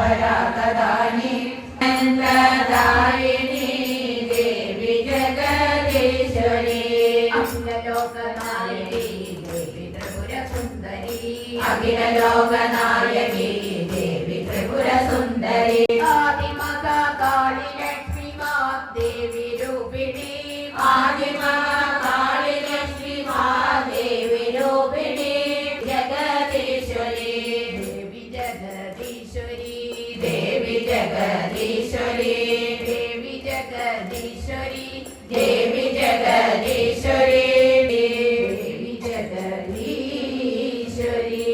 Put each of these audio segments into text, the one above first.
परातदानी नंददायिनी देवी जगदीश्वरी अखिलोकनायकी देवी त्रिपुर सुंदरी अखिलोकनायकी देवी त्रिपुर सुंदरी आदिमगा काली लक्ष्मी मां देवी रूपिणी आदिमगा काली लक्ष्मी मां देवी रूपिणी जगदीश्वरी देवी जगदीश्वरी देवी जगदीश्वरी देवी जगदीश्वरी देवी जगदीश्वरी देवी जगदीश्वरी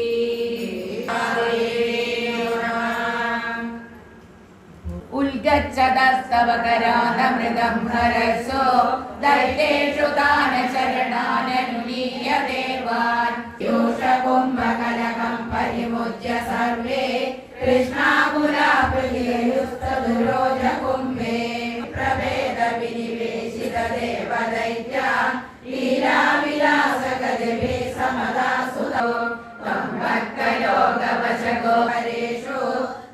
उल्गच्छदस्तव करादमृतं हरसो दैतेषु दानशरणाननुनीय देवान् योषकुम्भकनकं परिमुच्य सर्वे कृष्णाकुलापुलियुस्तदुरोजकुम्भे प्रभेद विनिवेशित देवदैत्या लीलाविलासगजभे समदासुतो त्वं भक्तयोगवशको हरेषु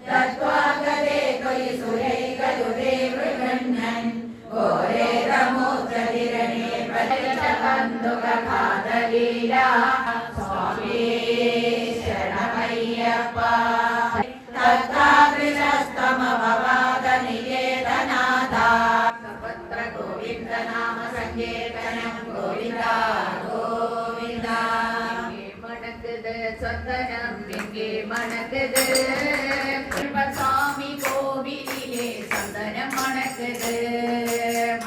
दत्त्वा गदे त्वयि सुरैकयुधे मृगण्यन् घोरे रमोत्रतिरणे परिचकन्दुकखादलीला स्वामी शरणमय्यप्पा तत्तादृशस्तमभवादनिकेतनाथा सपत्र गोविन्द नाम सङ्कीर्तनं गोविन्दा गोविन्दा मणकुदु सन्दनं विङ्गे मणकुदु स्वामी कोविलिले सन्दनं मणकुदु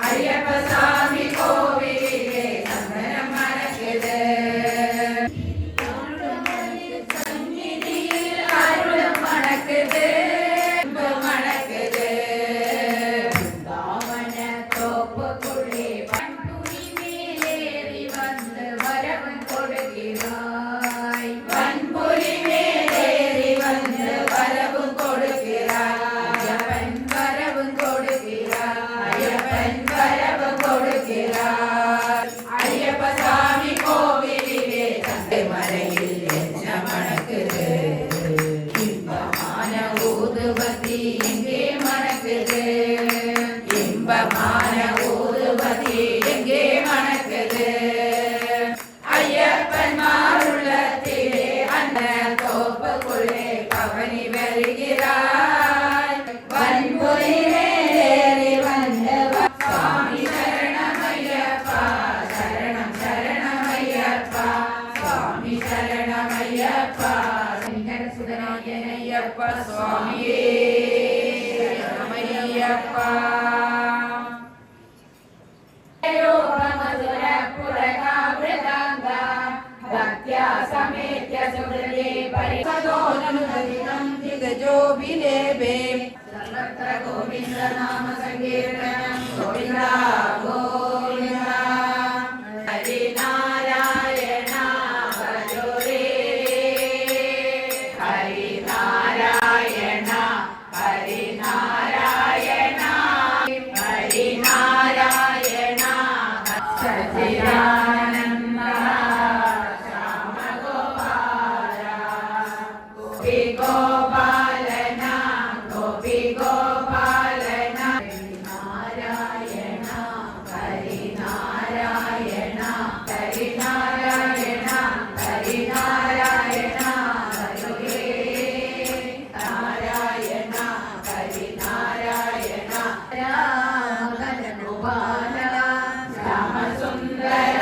अय्यप्प स्वामी कोविलिले सन्दनं मणकुदु स्वामी शरणमय्यप्पा भक्त्या समेत्य सुहृदे परिसदोऽनुदिनं दिगजोऽभिलेभे सर्वत्र गोविन्द नाम सङ्कीर्तनं गोविन्दा गोविन्दा हरिनारायण भजो रे हरिनारायण हरिनारायण हरिनारायण सचिदानन्द श्याम गोपाल गोपी गोपालन गोपी गोपालन हरिनारायण हरिनारायण हरिनारायण हरिनारायण हरे नारायण हरिनारायण राम गोपाल श्याम सुंदर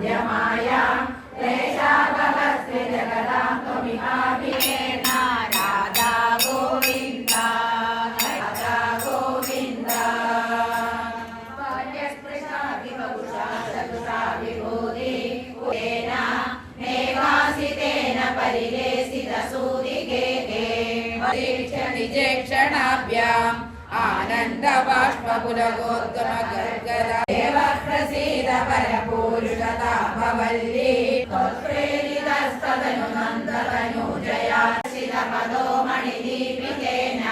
മധ്യമായാം ക്ലേശാപഹസ്യ ജഗതാം ത്വമിഹാഭിനേന രാധാ ഗോവിന്ദ രാധാ ഗോവിന്ദ വിഭൂതി മേഘാസിതേന പരിലേസിതസൂതികേ നിജേക്ഷണാഭ്യാം ആനന്ദബാഷ്പുലഗോദ്ഗമഗർഗദേവ പരപൂരുഷതാഭവല്ലി ത്വത്പ്രേരിതസ്തനു നന്ദതനൂജയാ ശിതപദോ മണിദീപിതേന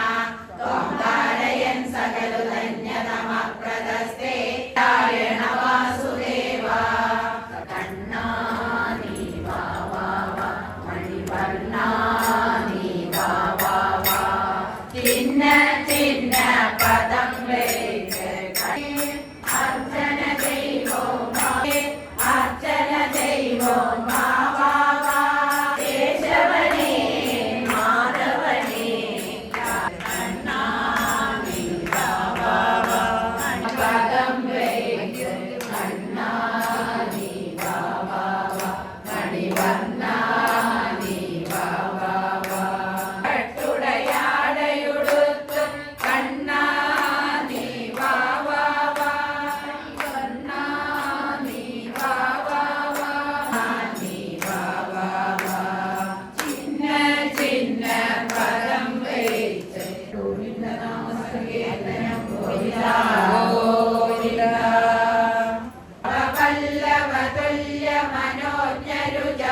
ത്വം ധാരയൻ സകലു ധന്യതമപ്രദസ്തേ നാരായണ വാസുദേവ കണ്ണാനി വാ വാ വാ മണിവർണ്ണാനി വാ വാ വാ ചിന്ന ചിന്ന പദം അർച്ചന ചെയ്വോ അർച്ചന ചെയ്വോ മാ വാ വാ കേശവനേ മാധവനേ കണ്ണാനി വാ വാ വാ പദം കണ്ണാനി വാ വാ വാ മണിവർണ്ണാനി വാ വാ വാ കട്ടുടയാടയുടുത്തു കണ്ണാനി വാ വാ വാ കണ്ണാനി വാ വാ വാ നീ വാ വാ വാ ചിന്ന ചിന്ന പദം വഹിച്ച് ഗോവിന്ദനാമസങ്കീർത്തനം ഗോവിന്ദ ഗോവിന്ദ പല്ലവതുല്യ മനോജ്ഞരുജ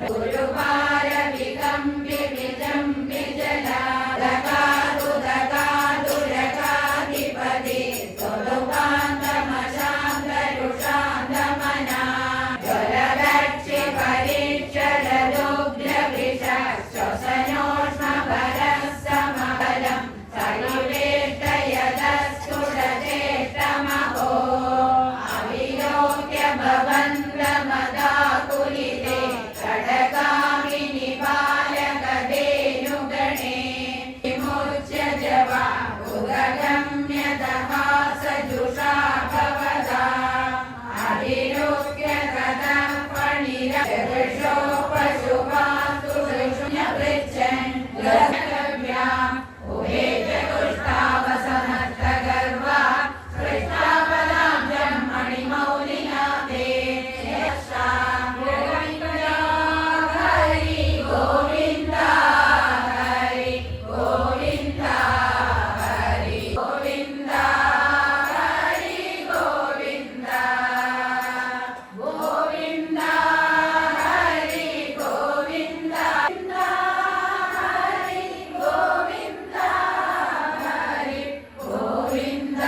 ഗുരുവാര വികമ്പി വിജംബി ജലാദകാദുദകാദുരകാധിപതി സ്വലുകാന്തമശാന്തരുഷാന്തമന ജ്വലദക്ഷി പരീക്ഷരദുഗ്ധവിഷ ശ്വസനോഷ്മഭരസമബലം സയുവേഷ്ടയതസ്ഫുടചേഷ്ടമഹോ അവിലോക്യ ഭവന്തമദാകുലിതേ ഷഡകാമിനി ബാലകധേനുഗണേ വിമുച്യ ജവാ ഉദഗമ്യതഹാസജുഷാ ഭവദാ അവിലോക്യ കഥം പണിരവൃഷോ പശുപാസു ഋഷുന്യവൃച്ഛൻ ലഭ്യാം ഉഭേജ കുഷ്ഠാവസമർത്ഥഗർവ കൃഷ്ണാപദാബ്ജം മണിമൗലിനാഥേ ഹരി ഗോവിന്ദ ഹരി ഗോവിന്ദ ഹരി ഗോവിന്ദ ഹരി ഗോവിന്ദ ഗോവിന്ദ ഹരി ഗോവിന്ദ ഹരി ഗോവിന്ദ ഹരി ഗോവിന്ദ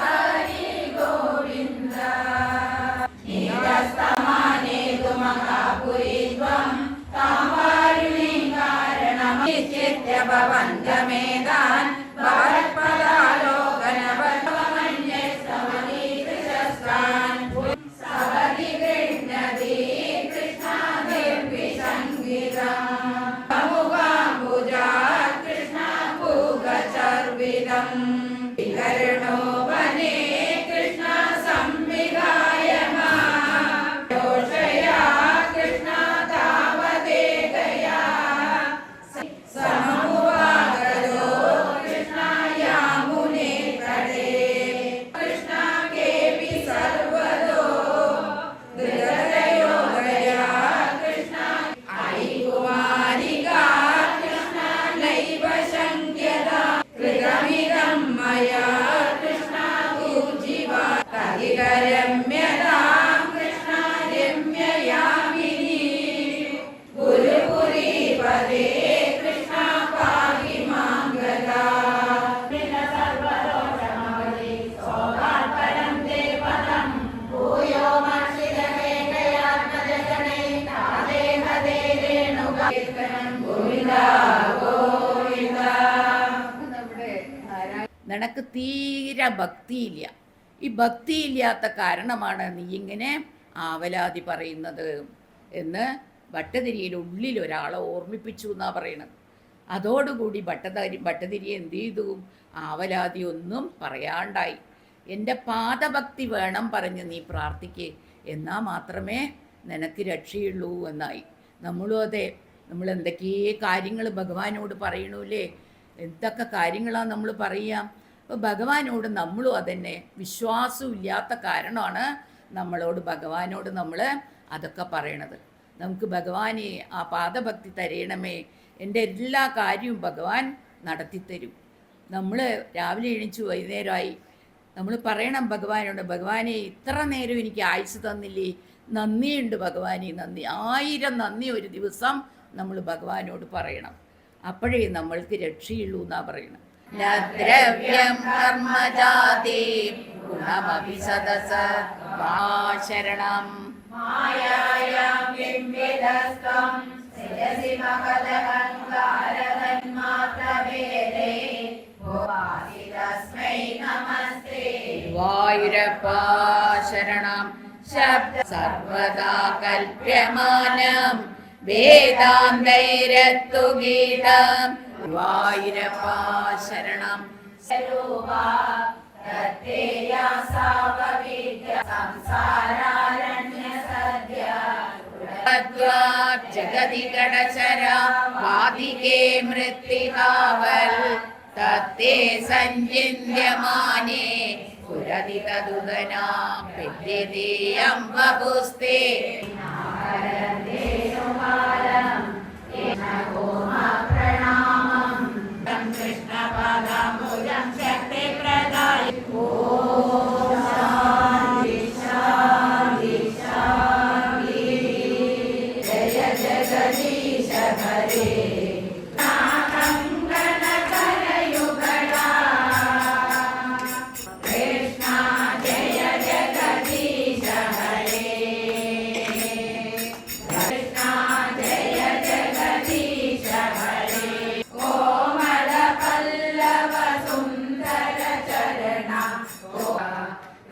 ഹരി ഗോവിന്ദ നീരസ്തമാനേതു മഹാപുരിത്വം താംവാരുണീം കാരണമനിശ്ചിത്യ ഭവന്തമേതാൻ ഭാരത്പദാലോകനവമന്യസ്തമനീതൃശസ്താൻ സവതി ഗൃഹ്ണതി കൃഷ്ണാദിർവിസംഗിതം മുഖാംബുജാ കൃഷ്ണഭൂഗചർവിതം വികരണോ വനേ കൃഷ്ണ സംവിധായമാ യോഷയാ കൃഷ്ണ താവദേകയാ സമമുവാഗതോ കൃഷ്ണ യാമുനേ തടേ കൃഷ്ണ കേപി സർവദോ ഗൃഹദയോഗയാ കൃഷ്ണ ഐ കുമാരികാ കൃഷ്ണ നൈവ ശങ്ക്യതാ കൃതമിദം മയാ കൃഷ്ണ പൂജിവ തദികരമ്യതാം കൃഷ്ണ രമ്യയാമിനി ഗുരുപുരീപദേ കൃഷ്ണ പാഹി മാംഗലാ സർവദോഷമവധി സോദാൽപരം തേ പദം ഭൂയോ മർഷിതമേകയാത്മജനേ താദേഹദേ രേണുക ഗോവിന്ദ ഗോവിന്ദ. നിനക്ക് തീരെ ഭക്തിയില്ല. ഈ ഭക്തിയില്ലാത്ത കാരണമാണ് നീ ഇങ്ങനെ ആവലാതി പറയുന്നത് എന്ന് ഭട്ടതിരിയുടെ ഉള്ളിൽ ഒരാളെ ഓർമ്മിപ്പിച്ചു എന്നാണ് പറയണത്. അതോടുകൂടി ഭട്ടതിരി എന്ത് ചെയ്തു? ആവലാതി ഒന്നും പറയാണ്ടായി. എൻ്റെ പാദഭക്തി വേണം പറഞ്ഞ് നീ പ്രാർത്ഥിക്ക്, എന്നാൽ മാത്രമേ നിനക്ക് രക്ഷയുള്ളൂ എന്നായി. നമ്മളും അതെ, നമ്മൾ എന്തൊക്കെയേ കാര്യങ്ങൾ ഭഗവാനോട് പറയണൂല്ലേ, എന്തൊക്കെ കാര്യങ്ങളാണ് നമ്മൾ പറയുക. അപ്പോൾ ഭഗവാനോട് നമ്മളും അതന്നെ, വിശ്വാസമില്ലാത്ത കാരണമാണ് ഭഗവാനോട് നമ്മൾ അതൊക്കെ പറയണത്. നമുക്ക് ഭഗവാനെ ആ പാദഭക്തി തരയണമേ, എൻ്റെ എല്ലാ കാര്യവും ഭഗവാൻ നടത്തിത്തരും. നമ്മൾ രാവിലെ എണീച്ചു വൈകുന്നേരമായി നമ്മൾ പറയണം ഭഗവാനോട്, ഭഗവാനെ ഇത്ര നേരം എനിക്ക് ആയുസ് തന്നില്ലേ, നന്ദിയുണ്ട് ഭഗവാനെ, നന്ദി, 1000 നന്ദി ഒരു ദിവസം നമ്മൾ ഭഗവാനോട് പറയണം. അപ്പോഴേ നമ്മൾക്ക് രക്ഷയുള്ളൂ എന്നാ പറയണം. ദ്രവ്യം കർമ്മജാതി ഗുണമഭി സദസ ശരണം മായായാം വിംവിധസ്ത്വം സിരസി മഹദഹങ്കാരതന്മാത്രഭേദേ ഭവാസി തസ്മൈ നമസ്തേ. ഗുരുവായൂരപ്പ ശരണം ശബ്ദ സർവദാ കൽപ്യമാനം വേദാന്തൈരത്തു ഗീതം. ഗുരുവായൂരപ്പ ശരണം സ്വരൂപാ തത്തേയാ സാവവിദ്യ സംസാരാരണ്യ സദ്യ ജഗതി കടചര വാദികേ മൃത്യുകാവൽ തത്തേ സഞ്ജിന്യമാനേ പുരതി തദുദനാ പെദ്യതേയം വപുസ്തേ. കൃഷ്ണപദാംബുജം ശക്തിപ്രദായ ജഗദീശ ഹരേ കൃഷ്ണ ജയ ജഗദീശ ഹരേ കൃഷ്ണ ജയ ജഗദീശ ഹരേ കോമല പല്ലവ സുന്ദര ചരണ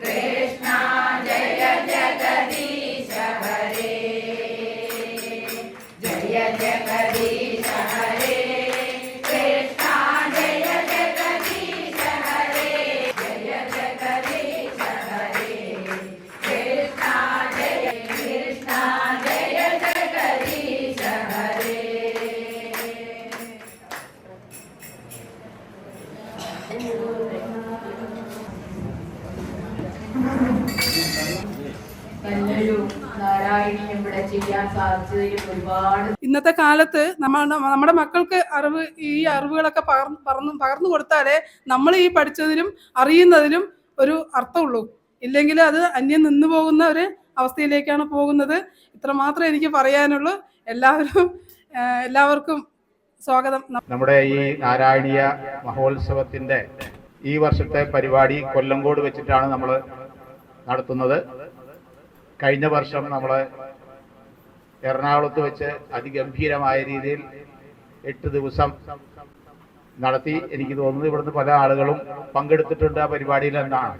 കൃഷ്ണ ജയ ജഗദീശ ഹരേ ജയ ജഗദീശ ഹരേ കൃഷ്ണ ജയ ജഗദീശ ഹരേ ജയ ജഗദീശ ഹരേ കൃഷ്ണ ജയ ജഗദീശ ഹരേ. നല്ലൊരു നാരായണീയം ഇവിടെ ചെയ്യാൻ സാധിച്ചതിൽ ഒരുപാട്. ഇന്നത്തെ കാലത്ത് നമ്മുടെ മക്കൾക്ക് ഈ അറിവുകളൊക്കെ പകർന്നു കൊടുത്താലേ നമ്മൾ ഈ പഠിച്ചതിലും അറിയുന്നതിലും ഒരു അർത്ഥമുള്ളൂ. ഇല്ലെങ്കിൽ അത് അന്യം നിന്നു പോകുന്ന ഒരു അവസ്ഥയിലേക്കാണ് പോകുന്നത്. ഇത്രമാത്രം എനിക്ക് പറയാനുള്ളൂ. എല്ലാവർക്കും സ്വാഗതം. നമ്മുടെ ഈ നാരായണീയ മഹോത്സവത്തിന്റെ ഈ വർഷത്തെ പരിപാടി കൊല്ലങ്കോട് വെച്ചിട്ടാണ് നമ്മൾ നടത്തുന്നത്. കഴിഞ്ഞ വർഷം നമ്മൾ എറണാകുളത്ത് വെച്ച് അതിഗംഭീരമായ രീതിയിൽ 8 ദിവസം നടത്തി. എനിക്ക് തോന്നുന്നത് ഇവിടുന്ന് പല ആളുകളും പങ്കെടുത്തിട്ടുണ്ട് ആ പരിപാടിയിൽ എന്നാണ്.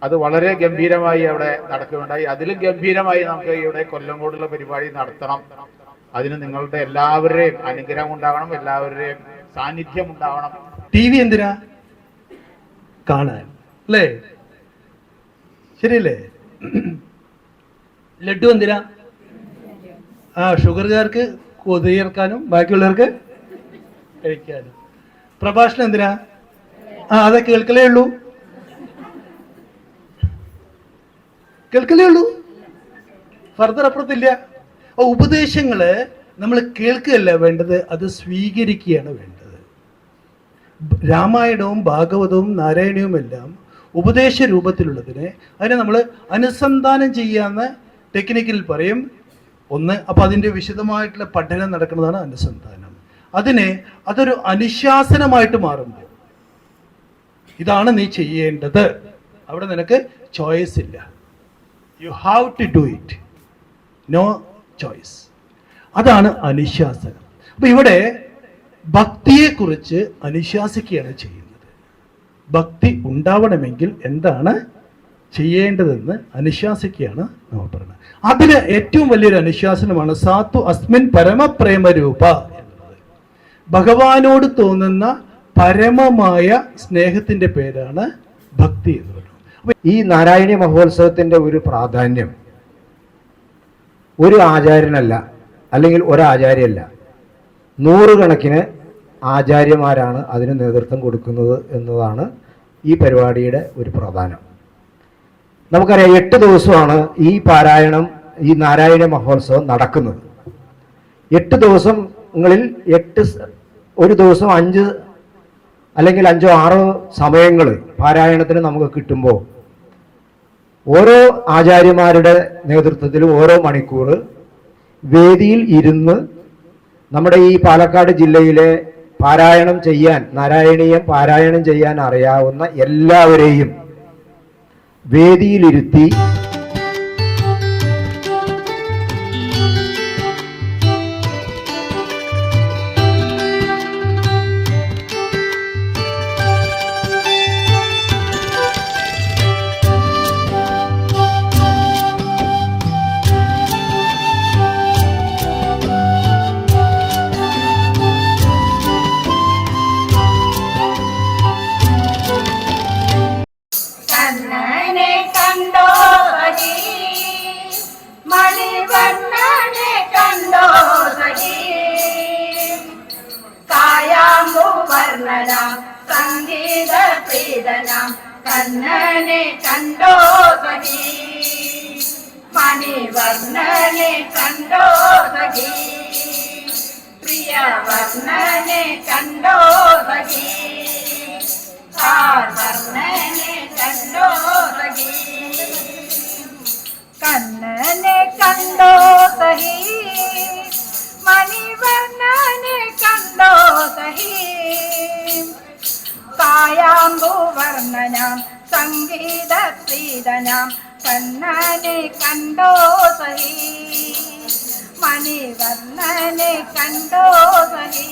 അത് വളരെ ഗംഭീരമായി അവിടെ നടക്കുകയുണ്ടായി. അതിലും ഗംഭീരമായി നമുക്ക് ഇവിടെ കൊല്ലങ്കോടുള്ള പരിപാടി നടത്തണം. അതിന് നിങ്ങളുടെ എല്ലാവരുടെയും അനുഗ്രഹം ഉണ്ടാവണം, എല്ലാവരുടെയും സാന്നിധ്യം ഉണ്ടാവണം. TV എന്തിനാ? കാണാൻ അല്ലേ? ശരിയല്ലേ? ലഡു എന്തിനാ? ഷുഗറുകാർക്ക് കൊതിർക്കാനും ബാക്കിയുള്ളവർക്ക് കഴിക്കാനും. പ്രഭാഷണം എന്തിനാ? അതെ, കേൾക്കലേ ഉള്ളൂ, ഫർദർ അപ്പുറത്തില്ല. ഉപദേശങ്ങള് നമ്മൾ കേൾക്കുകയല്ല വേണ്ടത്, അത് സ്വീകരിക്കുകയാണ് വേണ്ടത്. രാമായണവും ഭാഗവതവും നാരായണവും എല്ലാം ഉപദേശ രൂപത്തിലുള്ളതിനെ അതിനെ നമ്മൾ അനുസന്ധാനം ചെയ്യാന്ന് ടെക്നിക്കൽ പറയും. അപ്പോൾ അതിൻ്റെ വിശദമായിട്ടുള്ള പഠനം നടക്കുന്നതാണ് അനുസന്ധാനം. അതൊരു അനുശാസനമായിട്ട് മാറുമ്പോൾ ഇതാണ് നീ ചെയ്യേണ്ടത്, അവിടെ നിനക്ക് ചോയ്സ് ഇല്ല. You have to do it, no choice. അതാണ് അനുശാസനം. അപ്പൊ ഇവിടെ ഭക്തിയെക്കുറിച്ച് അനുശാസിക്കുകയാണ് ചെയ്യുന്നത്. ഭക്തി ഉണ്ടാവണമെങ്കിൽ എന്താണ് ചെയ്യേണ്ടതെന്ന് അനുശാസിക്കുകയാണ് നമ്മൾ പറയുന്നത്. അതിന് ഏറ്റവും വലിയൊരു അനുശാസനമാണ് സാത്തു അസ്മിൻ പരമപ്രേമരൂപ എന്നുള്ളത്. ഭഗവാനോട് തോന്നുന്ന പരമമായ സ്നേഹത്തിന്റെ പേരാണ് ഭക്തി എന്ന് പറയുന്നത്. ഈ നാരായണീയ മഹോത്സവത്തിന്റെ ഒരു പ്രാധാന്യം ഒരു ആചാര്യനല്ല, അല്ലെങ്കിൽ ഒരാചാര്യല്ല, നൂറുകണക്കിന് ആചാര്യന്മാരാണ് അതിന് നേതൃത്വം കൊടുക്കുന്നത് എന്നതാണ് ഈ പരിപാടിയുടെ ഒരു പ്രധാനം. നമുക്കറിയാം 8 ദിവസമാണ് ഈ പാരായണം, ഈ നാരായണ മഹോത്സവം നടക്കുന്നത്. 8 ദിവസങ്ങളിൽ ഒരു ദിവസം 5 അല്ലെങ്കിൽ 5 6 സമയങ്ങൾ പാരായണത്തിന് നമുക്ക് കിട്ടുമ്പോൾ ഓരോ ആചാര്യന്മാരുടെ നേതൃത്വത്തിലും ഓരോ മണിക്കൂർ വേദിയിൽ ഇരുന്ന് നമ്മുടെ ഈ പാലക്കാട് ജില്ലയിലെ പാരായണം ചെയ്യാൻ, നാരായണീയം പാരായണം ചെയ്യാൻ അറിയാവുന്ന എല്ലാവരെയും വേദിയിലിരുത്തി കണ്ണനെ കണ്ടോ സഖി, മണിവർണ്ണനെ കണ്ടോ സഖി, കായാമ്പു വർണ്ണനാം സംഗീത പ്രീതനാം കണ്ണനെ കണ്ടോ സഖി, മണിവർണ്ണനെ കണ്ടോ സഖി, പ്രിയവർണ്ണനെ കണ്ടോ സഖി, വർണ്ണനെ കണ്ടോ സഖി, കണ്ണനെ കണ്ടോ സഹി, മണിവർണ്ണനെ കണ്ടോ സഹി, കായാമ്പു വർണ്ണനാം സംഗീത പ്രീതനാം കണ്ണനെ കണ്ടോ സഹി, മണിവർണ്ണനെ കണ്ടോ സഹി,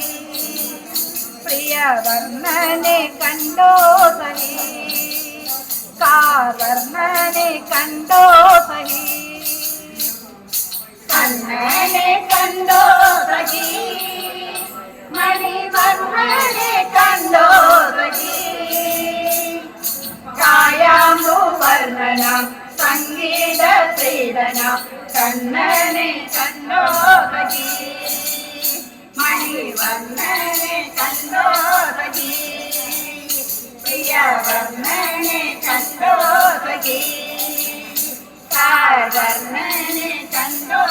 പ്രിയവർണ്ണനെ കണ്ടോ സഹി, വർണ്ണനെ കണ്ടോ സഹി, കണ്ണനെ കണ്ടോ സഖി, മണിവർണ്ണനെ കണ്ടോ സഖി, കായാമ്പു വർണ്ണനാം സംഗീത പ്രീതനാം കണ്ണനെ കണ്ടോ സഖി, മണിവർണ്ണനെ കണ്ടോ സഖി, പ്രിയവർണ്ണനെ കണ്ടോ സഖി, വർണ്ണനെ കണ്ടോ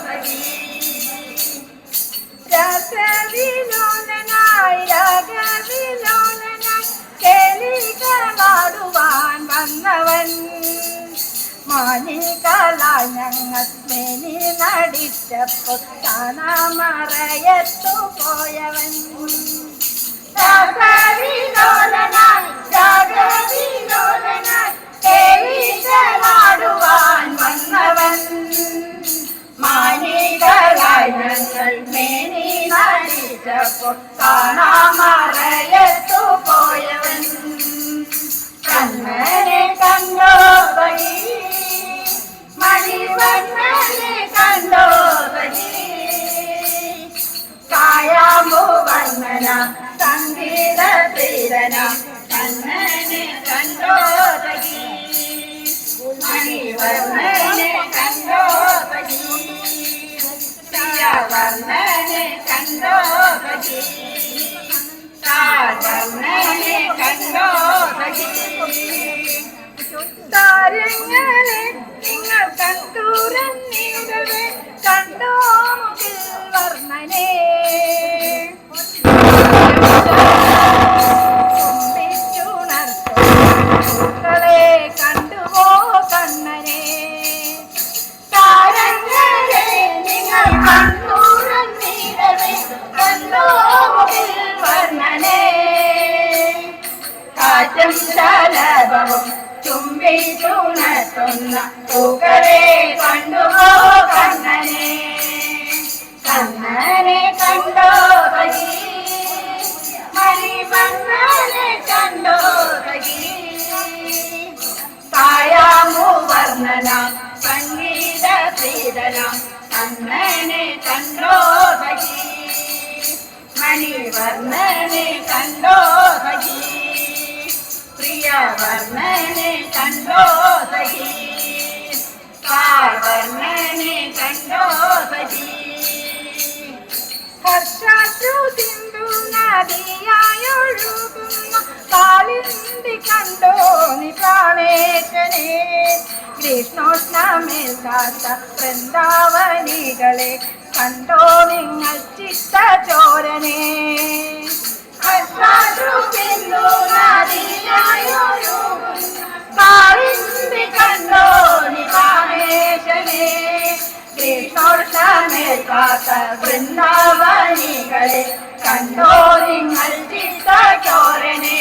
സഖി, രസവിലോലനായി രാഗവിലോലനായി കേളികളാടുവാൻ വന്നവൻ, മാനികളായി ഞങ്ങൾ മേനി നടിച്ചപ്പോൾ കാണാമറയത്തു പോയവൻ, രസവിലോലനായി രാഗവിലോലനായി കേളികളാടുവാൻ വന്നവൻ, മാനികളായി ഞങ്ങൾ മേനി നടിച്ചപ്പോൾ കാണാമറയത്തു പോയവൻ, കണ്ണനെ കണ്ടോ സഖി, മണിവർണ്ണനെ കണ്ടോ സഖി, കായാമ്പു വർണ്ണനാം സംഗീത പ്രീതനാം കണ്ണനെ കണ്ടോ സഖി, മണിവർണ്ണനെ കണ്ടോ സഖി, പ്രിയവർണ്ണനെ കണ്ടോ സഖി, വർണ്ണനെ കണ്ടോ സഖി, താരങ്ങളെ നിങ്ങൾ കണ്ടൂരന്നിടവേ കണ്ടോ മുകിൽ വർണ്ണനെ, പൂക്കളെ കണ്ടുവോ കണ്ണനെ, താരങ്ങളെ നിങ്ങൾ കണ്ടൂരന്നിടവേ കണ്ടോ മുകിൽ വർണ്ണനെ, കാറ്റും ശലഭവും ചുംബിച്ചുണർത്തുന്ന പൂക്കളെ കണ്ടുവോ കണ്ണനെ, കണ്ണനെ കണ്ടോ സഖി, മണിവർണ്ണനെ കണ്ടോ സഖി, കായാമ്പു വർണ്ണനാം സംഗീത പ്രീതനാം കണ്ണനെ കണ്ടോ സഖി, മണിവർണ്ണനെ കണ്ടോ സഖി, പ്രിയവർണ്ണനെ കണ്ടോ സഖി, കാർവർണ്ണനെ കണ്ടോ സഖി. ഹർഷാശ്രു സിന്ധു നദിയായൊഴുകുന്ന കാളിന്തി കണ്ടോ നീ പ്രാണേശനെ. കൃഷ്ണോഷ്ണമേൽക്കാത്ത വൃന്ദാവനികളെ കണ്ടോ നിങ്ങൾ ചിത്തചോരനെ. ഹർഷാശ്രു സിന്ധു നദിയായൊഴുകുന്ന കാളിന്തി കണ്ടോ നീ പ്രാണേശനെ. കൃഷ്ണോഷ്ണമേൽക്കാത്ത വൃന്ദാവനികളെ കണ്ടോ നിങ്ങൾ ചിത്തചോരനെ.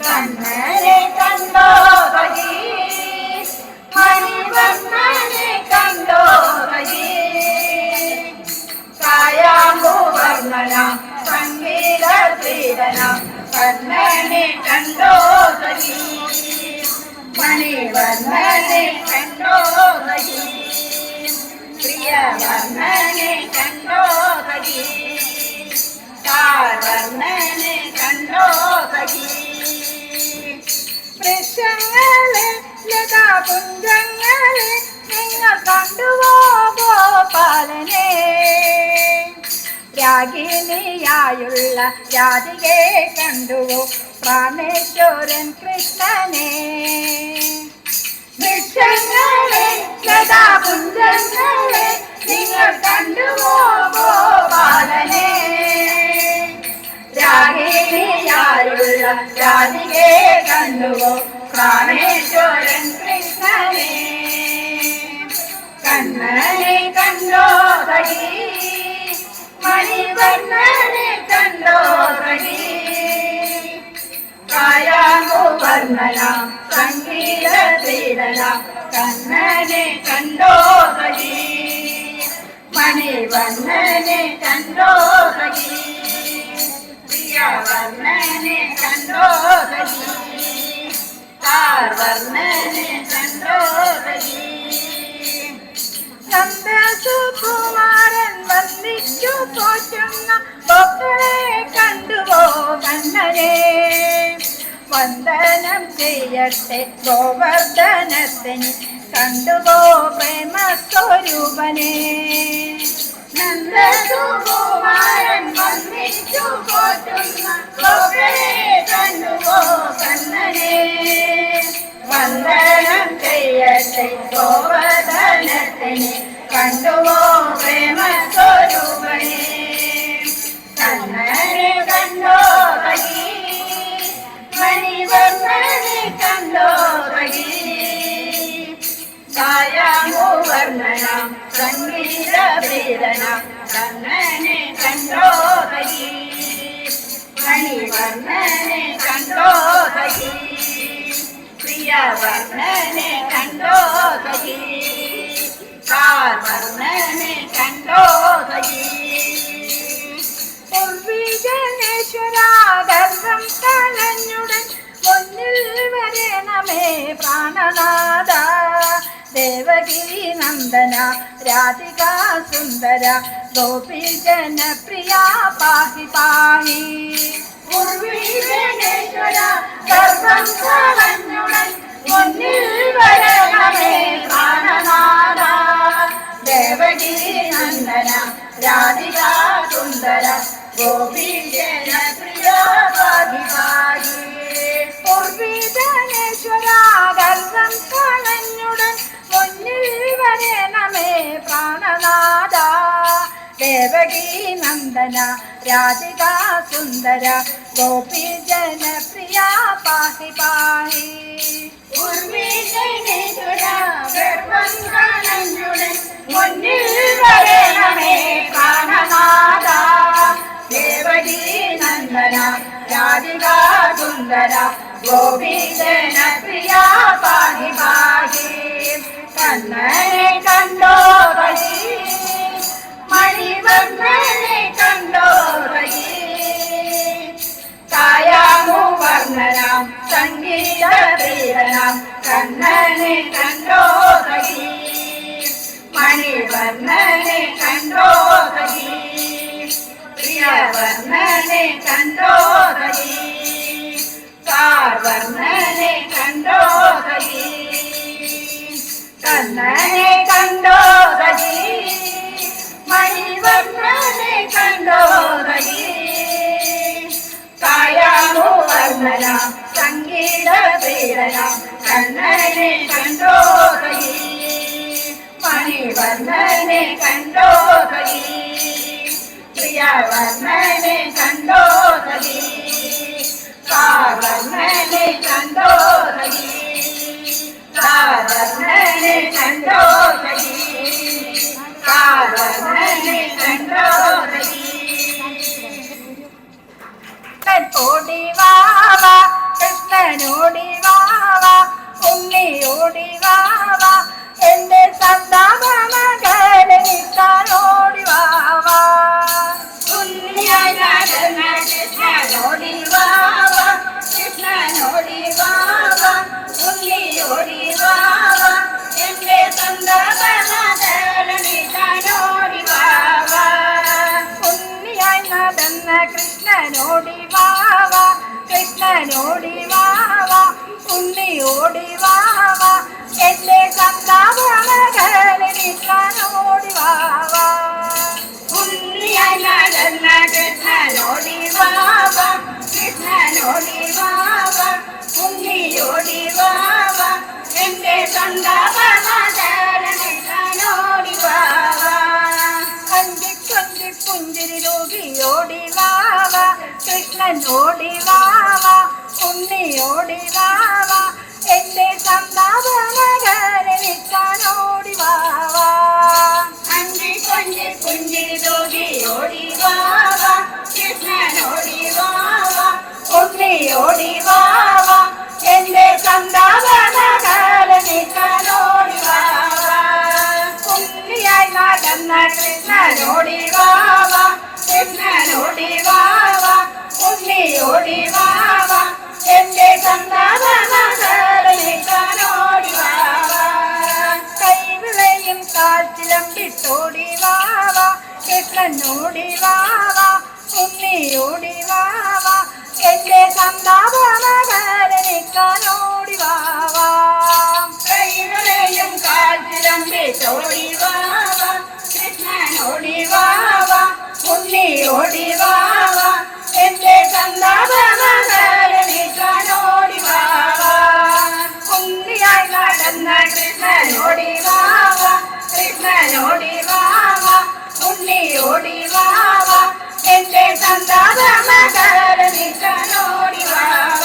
കണ്ണനെ കണ്ടോ സഖി, മണിവർണ്ണനെ കണ്ടോ സഖി. കായാമ്പൂവർണ്ണന സംഗീത പ്രീതന കണ്ണനെ കണ്ടോ സഖി. മണിവർണ്ണനെ കണ്ടോ സഖി. പ്രിയവർണ്ണനെ കണ്ടോ സഖി. കാർവർണ്ണനെ കണ്ടോ സഖി. വൃക്ഷങ്ങളെ ലതാപുഞ്ചങ്ങളെ നിങ്ങൾ കണ്ടുവോ ഗോപാലനെ. രാഗിണിയായുള്ള രാധികെ കണ്ടുവോ പ്രാണേശ്വരൻ കൃഷ്ണനെ. വൃക്ഷങ്ങളെ ലതാപുഞ്ചങ്ങളെ നിങ്ങൾ കണ്ടുവോ ഗോപാലനെ. രാഗിണിയായുള്ള രാധികെ കണ്ടുവോ പ്രാണേശ്വരൻ കൃഷ്ണനെ. കണ്ണനെ കണ്ടോ സഖി, മണിവർണ്ണനെ കണ്ടോ സഖി. കായാമ്പൂവർണ്ണന സംഗീത പ്രീതന കണ്ണനെ കണ്ടോ സഖി. മണിവർണ്ണനെ കണ്ടോ സഖി. പ്രിയവർണ്ണനെ കണ്ടോ സഖി. കാർവർണ്ണനെ കണ്ടോ സഖി. നന്ദസുകുമാരൻ വന്ദിച്ചു പോറ്റുന്ന മക്കളെ കണ്ടുവോ കണ്ണനെ. വന്ദനം ചെയ്യട്ടെ ഗോവർദ്ധനത്തിന് കണ്ടുവോ പ്രേമസ്വരൂപനെ. നന്ദസുകുമാരൻ വന്ദിച്ചു പോറ്റുന്ന മക്കളെ കണ്ടുവോ കണ്ണനെ. വന്ദനം ചെയ്യട്ടെ ഗോവർദ്ധനത്തിന് കണ്ടുവോ പ്രേമസ്വരൂപനെ. കണ്ണനെ കണ്ടോ സഖി, മണിവർണ്ണനെ കണ്ടോ സഖി. കായാമ്പൂവർണ്ണന സംഗീത പ്രീതന കണ്ണനെ കണ്ടോ സഖി. മണിവർണ്ണനെ കണ്ടോ സഖി. പ്രിയവർണ്ണനെ കണ്ടോ സഖി. കാർവർണ്ണനെ കണ്ടോ സഖി. ഗർഭം കളഞ്ഞുടൻ മുന്നിൽ വരണമേ പ്രാണനാഥ. ദേവകി നന്ദന രാധിക സുന്ദര ഗോപി ജനപ്രിയ പാഹി പാഹി. ഗർഭം കളഞ്ഞുടൻ മുന്നിൽ വരണമേ പ്രാണനാഥ. ദേവകി നന്ദന രാധിക സുന്ദര ഗോപി ജനപ്രിയ പാഹി പാഹി. പൂർവീധനേശ്വര ഗർഭം കളഞ്ഞുടൻ മുന്നിൽ വരണമേ പ്രാണനാഥ. ദേവകി നന്ദന രാധിക സുന്ദര ഗോപി ജനപ്രിയ പാഹി പാഹി. പൂർവീധനേശ്വര ഗർഭം കളഞ്ഞുടൻ മുന്നിൽ വരണമേ പ്രാണനാഥ. ദേവകി നന്ദന രാധിക സുന്ദര ഗോപി ജനപ്രിയ പാഹി പാഹി. കണ്ണനെ കണ്ടോ സഖി, മണിവർണ്ണനെ കണ്ടോ സഖി. കായാമ്പൂവർണ്ണന സംഗീത പ്രീതന കണ്ണനെ കണ്ടോ സഖി. മണിവർണ്ണനെ കണ്ടോ സഖി. പ്രിയവർണ്ണനെ കണ്ടോ സഖി. കാർവർണ്ണനെ കണ്ടോ സഖി. കണ്ണനെ കണ്ടോ സഖി മണിവർണ്ണനെ കണ്ടോ സഖി കായാമൂവർണ്ണനാം സംഗീത പ്രിയനാം കണ്ണനെ കണ്ടോ സഖി മണിവർണ്ണനെ കണ്ടോ സഖി പ്രിയവർണ്ണനെ കണ്ടോ സഖി കാവർണ്ണനെ കണ്ടോ സഖി കാവർണ്ണനെ കണ്ടോ സഖി കാവർണ്ണനെ കണ്ടോ സഖി ഓടി വാവ കൃഷ്ണനോടി വാവ ഉണ്ണിയോടി വാവ എന്റെ സന്താപമകരനിക്കാനോടി വാവ ഉണ്ണിയായി നടന്ന കൃഷ്ണനോടി വാവ കൃഷ്ണനോടി വാവ ഉണ്ണിയോടി വാവ എന്റെ സന്താപമകരനിക്കാനോടി വാവ ഉണ്ണിയായി നടന്ന കൃഷ്ണനോടി വാവ കൃഷ്ണനോടി വാവ ഉണ്ണിയോടി വാവ എന്റെ സന്താപമകരനിക്കാനോടി വാവ ഉണ്ണിയായി നടന്ന കൃഷ്ണനോടി വാവ കൃഷ്ണനോടി വാവ ഉണ്ണിയോടി വാവ എന്റെ സന്താപമകരനിക്കാനോടി വാവ പുഞ്ചിരി രോഗിയോടി വാവ കൃഷ്ണനോടി വാവ ഉണ്ണിയോടി വാവ എന്റെ സന്താപമകരനിക്കാനോടി വാവ കൊഞ്ചി പുഞ്ചിരി രോഗിയോടി വാവ കൃഷ്ണനോടി വാവ ഉണ്ണിയോടി വാവ എന്റെ സന്താപമകരനിക്കാനോടി വാവ ഉണ്ണിയായി നടന്ന കൃഷ്ണനോടി വാവ കൃഷ്ണനോടി വാവ ഉണ്ണിയോടി വാവ എന്റെ സന്താപമകരനിക്കാനോടി വാവ കൈവിളയും കാറ്റിലമ്പിട്ടോടി വാവ കൃഷ്ണനോടി വാവ ഉണ്ണിയോടി വാവ എന്റെ സന്താപമകരനിക്കാനോടി വാവ കൈവിളയും കാറ്റിലമ്പിട്ടോടി വാവ കൃഷ്ണനോടി വാവ ഉണ്ണിയോടി വാവ എന്റെ സന്താപമകരനിക്കാനോടി വാവ ഉണ്ണിയായി നടന്ന കൃഷ്ണനോടി വാവ കൃഷ്ണനോടി വാവ ഉണ്ണിയോടി വാവ എന്റെ സന്താപമകരനിക്കാനോടി വാവ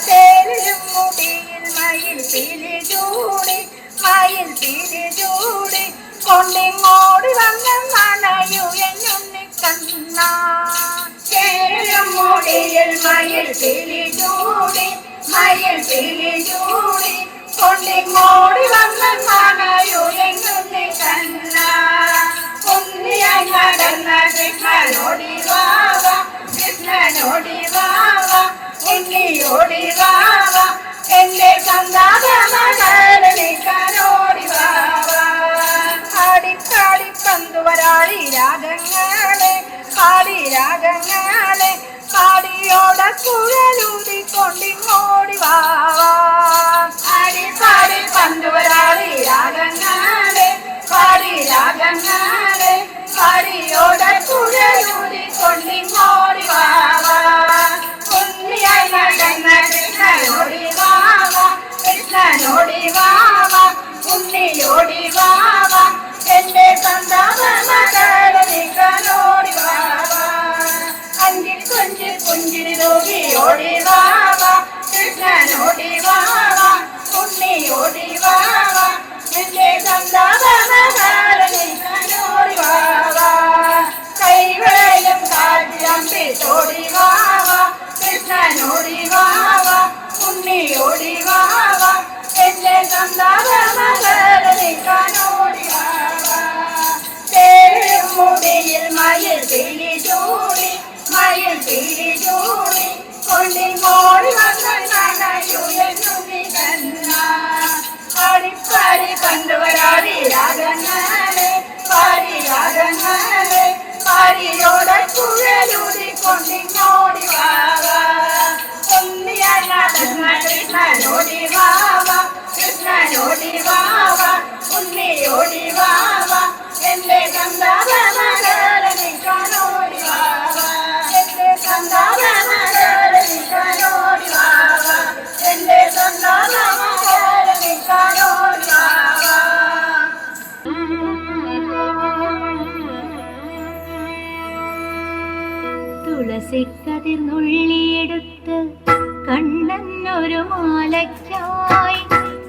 തേലിലും മുടിയിൽ മയിൽ പീലി ചൂടി മയിൽ പീലി ചൂടി കൊണ്ടിങ്ങോടി വന്ന മണയു എന്നുണ്ണി കണ്ണ ചേരും മുടിയിൽ മയിൽ പീലി ചൂടി മയിൽ പീലി ചൂടി കൊണ്ടിങ്ങോടി വന്ന മണയു എന്നുണ്ണി കണ്ണ ഉണ്ണിയായി നടന്ന കൃഷ്ണനോടി വാവ കൃഷ്ണനോടി വാവ ഉണ്ണിയോടി വാവ എന്റെ സന്താപമകരനിക്കാനോടി വാവ ആടിക്കാടി പന്തുവരാളി രാഗങ്ങളെ പാടി രാഗങ്ങളെ പാടിയോട കുഴലൂതി കൊണ്ടിങ്ങോടി വാവ ആടി പാടി പന്തുവരാളി രാഗങ്ങളെ പാടി രാഗങ്ങളെ പാടിയോട കുഴലൂതി കൊണ്ടിങ്ങോടി വാവ ഉണ്ണിയായി നടന്ന കൃഷ്ണനോടി വാവ കൃഷ്ണനോടി വാവ ഉണ്ണിയോടി വാവ എന്റെ സന്താപമകരനിക്കാനോടി വാവ അഞ്ചിൽ കൊഞ്ചിൽ പുഞ്ചിരി രോഗിയോടി വാവ കൃഷ്ണനോടി വാവ ഉണ്ണിയോടി വാവ എന്റെ സന്താപമകരനിക്കാനോടി വാവ കൈവിളയും കാറ്റിലമ്പിട്ടോടി വാവ കൃഷ്ണനോടി വാവ ഉണ്ണിയോടി വാവ എന്റെ സന്താപമകരനിക്കാനോടി വാവ തേരും മുടിയിൽ മയിൽ പീലി ചൂടി മയിൽ പീലി ചൂടി കൊണ്ടിങ്ങോടി വന്ന മണയു എന്നുണ്ണി കണ്ണ പാടിപ്പാടി പണ്ടുവരാടി രാഗങ്ങളെ പാടി രാഗങ്ങളെ പാടിയോട കുഴലൂതി കൊണ്ടിങ്ങോടി വാവ ഉണ്ണിയായി നടന്ന കൃഷ്ണനോടി വാവ കൃഷ്ണനോടി വാവ തുളസിക്കതിർന്നുള്ളിയെടുത്ത് കണ്ണനൊരു മാലയ്ക്കായി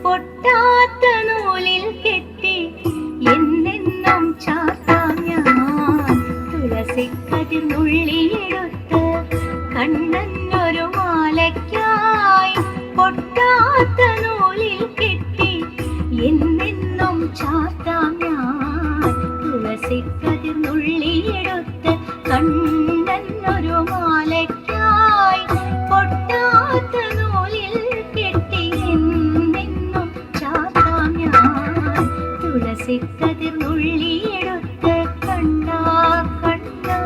പൊട്ടാത്ത നൂലിൽ കെട്ടി എന്നെന്നും ചാത്താം ഞാൻ. തുളസിക്കതിർന്നുള്ളിയെടുത്ത് കണ്ണനൊരു മാലയ്ക്കായി പൊട്ടാത്ത നൂലിൽ കെട്ടി എന്നെന്നും ചാത്താം ഞാൻ. തുളസിക്കതിർന്നുള്ളിയെടുത്ത് കണ്ണനൊരു മാലയ്ക്കായി പൊട്ടാത്ത നൂലിൽ കെട്ടി എന്നെന്നും ചാത്താം ഞാൻ. തുളസിക്കതിർന്നുള്ളിയെടുത്ത് കണ്ണാ കണ്ണാ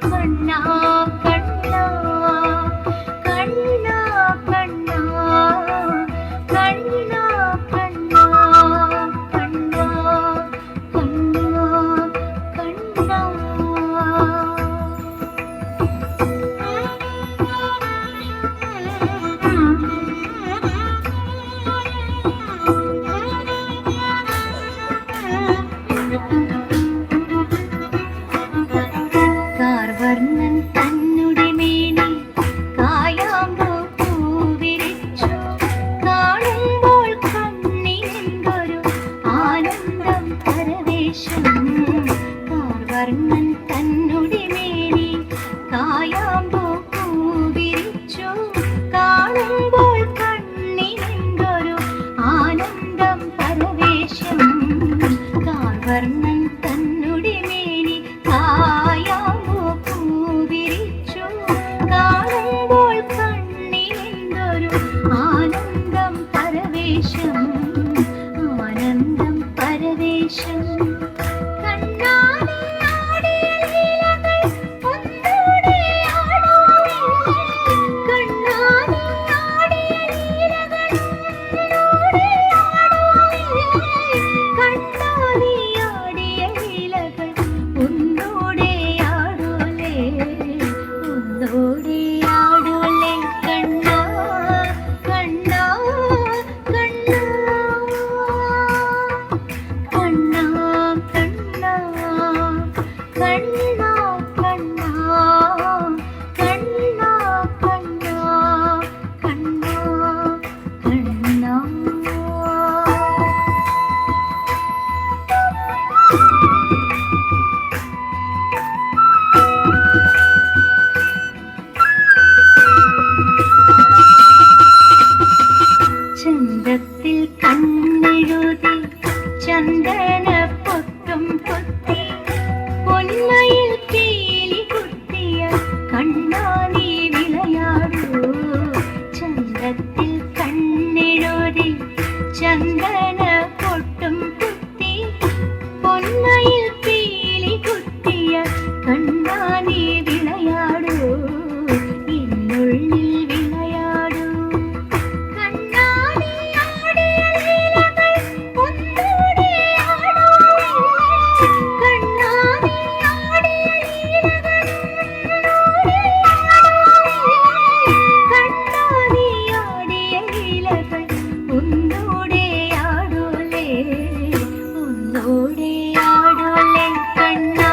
കണ്ണാ കണ്ണാ കണ്ണാ കണ്ണാ കണ്ണാ കണ്ണാ കണ്ണാ കണ്ണാ കാർവർണ്ണൻ തന്നുടെ മേനി കായാമ്പൂ പൂവിരിച്ചു കാണുമ്പോൾ കണ്ണിനെന്തൊരു ആനന്ദം പരവേശം. കാർവർണ്ണൻ തന്നുടെ മേനി കായാമ്പൂ പൂവിരിച്ചു കാണുമ്പോൾ കണ്ണിനെന്തൊരു ആനന്ദം പരവേശം. കാർവർണ്ണൻ തന്നുടെ മേനി കായാമ്പൂ പൂവിരിച്ചു കാണുമ്പോൾ കണ്ണിനെന്തൊരു ആനന്ദം പരവേശം. ആനന്ദം പരവേശം. കണ്ണാടിയാടിയ ലീലകൾ ഒന്നൂടെ ആടുമേ. കണ്ണാടിയാടിയ ലീലകൾ ഒന്നൂടെ ആടുമേ. കണ്ണാടിയാടിയ ലീലകൾ ഒന്നൂടെ ആടുലേ. ഒന്നൂടെ ആടുലേ. കണ്ണാ കണ്ണാ കണ്ണാ കണ്ണാ കണ്ണാ കണ്ണാ കണ്ണാ കണ്ണാ കണ്ണാ കണ്ണാ കണ്ണാ. ചന്തത്തിൽ കണ്ണെഴുതി ചന്ദന പൊട്ടും പൊത്തി പൊന്മയിൽ പീലി കുത്തിയ കണ്ണാടി വിളയാടൂ. ചന്തത്തിൽ കണ്ണെഴുതി ചന്ദന പൊട്ടും കുത്തി പൊന്മയിൽ പീലി കുത്തിയ കണ്ണാടി വിളയാടൂ. എന്നുള്ളിൽ വിളയാടൂ. കണ്ണാടിയാടിയ ലീലകൾ ഒന്നൂടെ ആടുമേ. കണ്ണാടിയാടിയ ലീലകൾ ഒന്നൂടെ ആടുമേ. കണ്ണാടിയാടിയ ലീലകൾ ഒന്നൂടെ ആടുലേ. ഒന്നൂടെ ആടുലേ. കണ്ണാ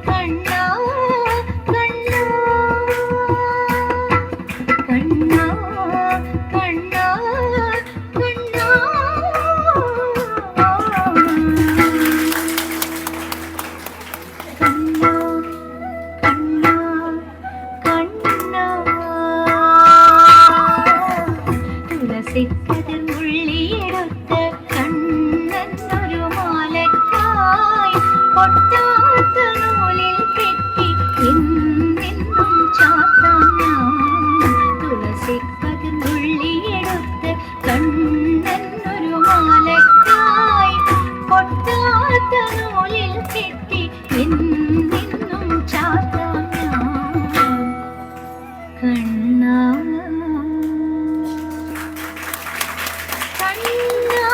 കണ്ണാ കണ്ണാ കണ്ണാ കണ്ണാ കണ്ണാ. കണ്ണാ കണ്ണാ കണ്ണാ. തുളസിക്കതിർന്നുള്ളിയെടുത്ത് കണ്ണനൊരു മാലയ്ക്കായി പൊട്ടാത്ത നൂലിൽ കെട്ടി എന്നെന്നും ചാത്താം ഞാൻ. തുളസിക്കതിർന്നുള്ളിയെടുത്ത് കണ്ണനൊരു മാലയ്ക്കായി പൊട്ടാത്ത നൂലിൽ കെട്ടി എന്നെന്നും ചാത്താം ഞാൻ. കണ്ണാ കണ്ണാ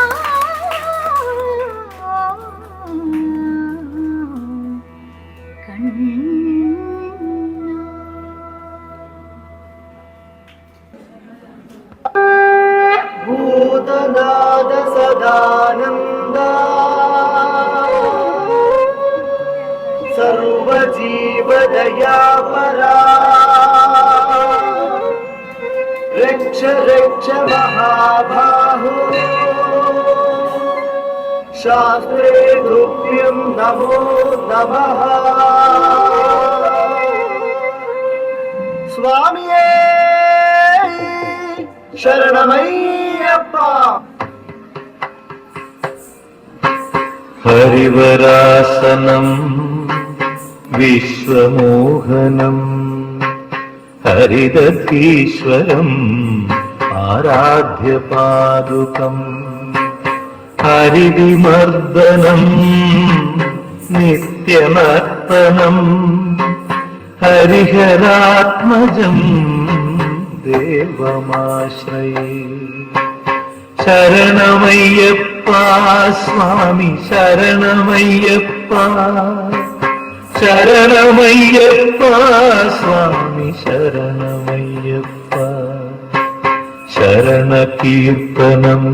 ഭൂതനാദ സദാനന്ദ സർവജീവദയാപര रक्ष रक्ष महाबाहो शास्त्रे तुभ्यं नमो नमः स्वामिये शरणमय्यप्पा हरिवरासनं विश्वमोहनं हरिदधीश्वरम् आराध्यपादुकम् हरिविमर्दनं नित्यनर्तनं हरिहरात्मजं देवमाश्रये शरणमय्यप्पा स्वामी शरणमय्यप्पा शरणमय्यप्पा स्वामी शरणमय्यप्पा शरणकीर्तनम्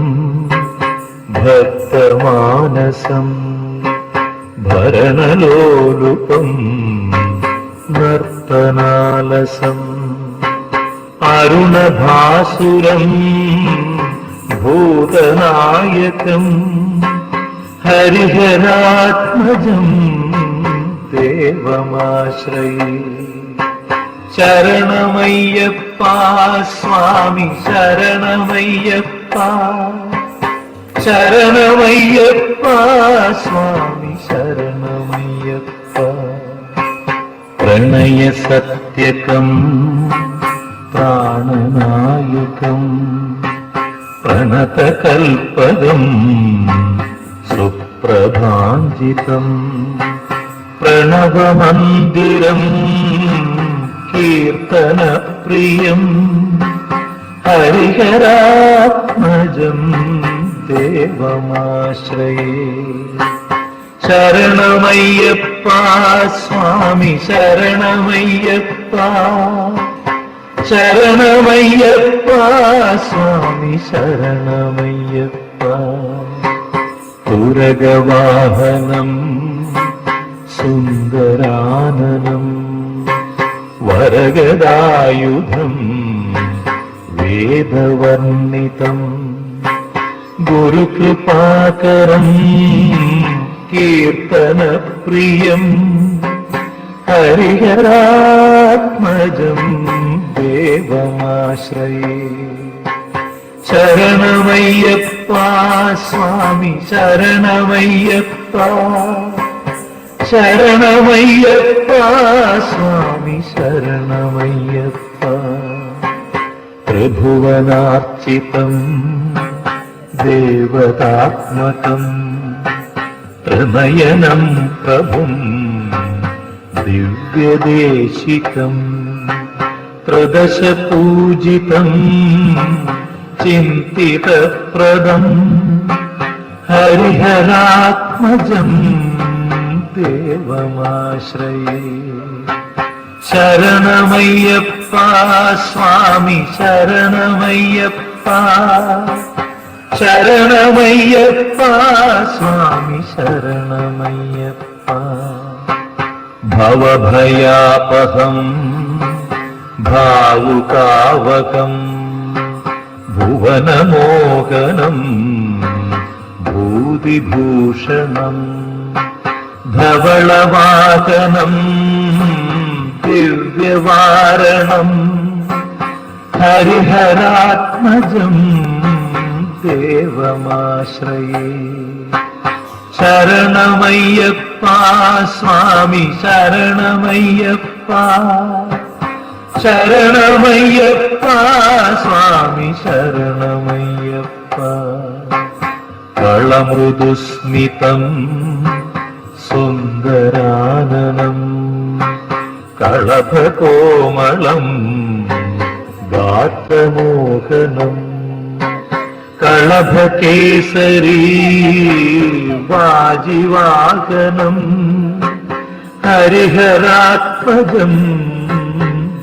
भक्तमानसं भरणलोलुपम् नर्तनालसम् अरुणभासुरम् भूतनायकम् हरिहरात्मजं देवमाश्रये शरणमय्यप्पा स्वामी शरणमय्यप्पा शरणमय्यप्पा स्वामी शरणमय्यप्पा प्रणयसत्यकम् प्राणनायकम् प्रणतकल्पदम् सुप्रभाञ्जितम् प्रणवमन्दिरम् कीर्तनप्रियम् हरिहरात्मजम् देवमाश्रये शरणमय्यप्पा स्वामी शरणमय्यप्पा शरणमय्यप्पा स्वामी शरणमय्यप्पा तुरगवाहनम् सुन्दराननम् वरगदायुधम् वेदवर्णितम् गुरुकृपाकरम् कीर्तनप्रियम् हरिहरात्मजम् देवमाश्रये शरणमय्यप्पा स्वामी शरणमय्यप्पा शरणमय्यप्पा स्वामी शरणमय्यप्पा त्रिभुवनार्चितम् देवतात्मकम् त्रिनयनम् प्रभुम् दिव्यदेशिकम् त्रिदशपूजितम् चिन्तितप्रदम् हरिहरात्मजम् देवमाश्रये शरणमय्यप्पा स्वामी शरणमय्यप्पा शरणमय्यप्पा स्वामी शरणमय्यप्पा भवभयापहम् भावुकावकम् भुवनमोहनम् भूतिभूषणम् धवलवाहनम् दिव्यवारणम् हरिहरात्मजम् देवमाश्रये शरणमय्यप्पा स्वामी शरणमय्यप्पा शरणमय्यप्पा स्वामी शरणमय्यप्पा कलमृदुस्मितम् सुन्दराननम् कलभकोमलम् गात्रमोहनम् कलभकेसरी वाजिवाहनम् हरिहरात्मजम्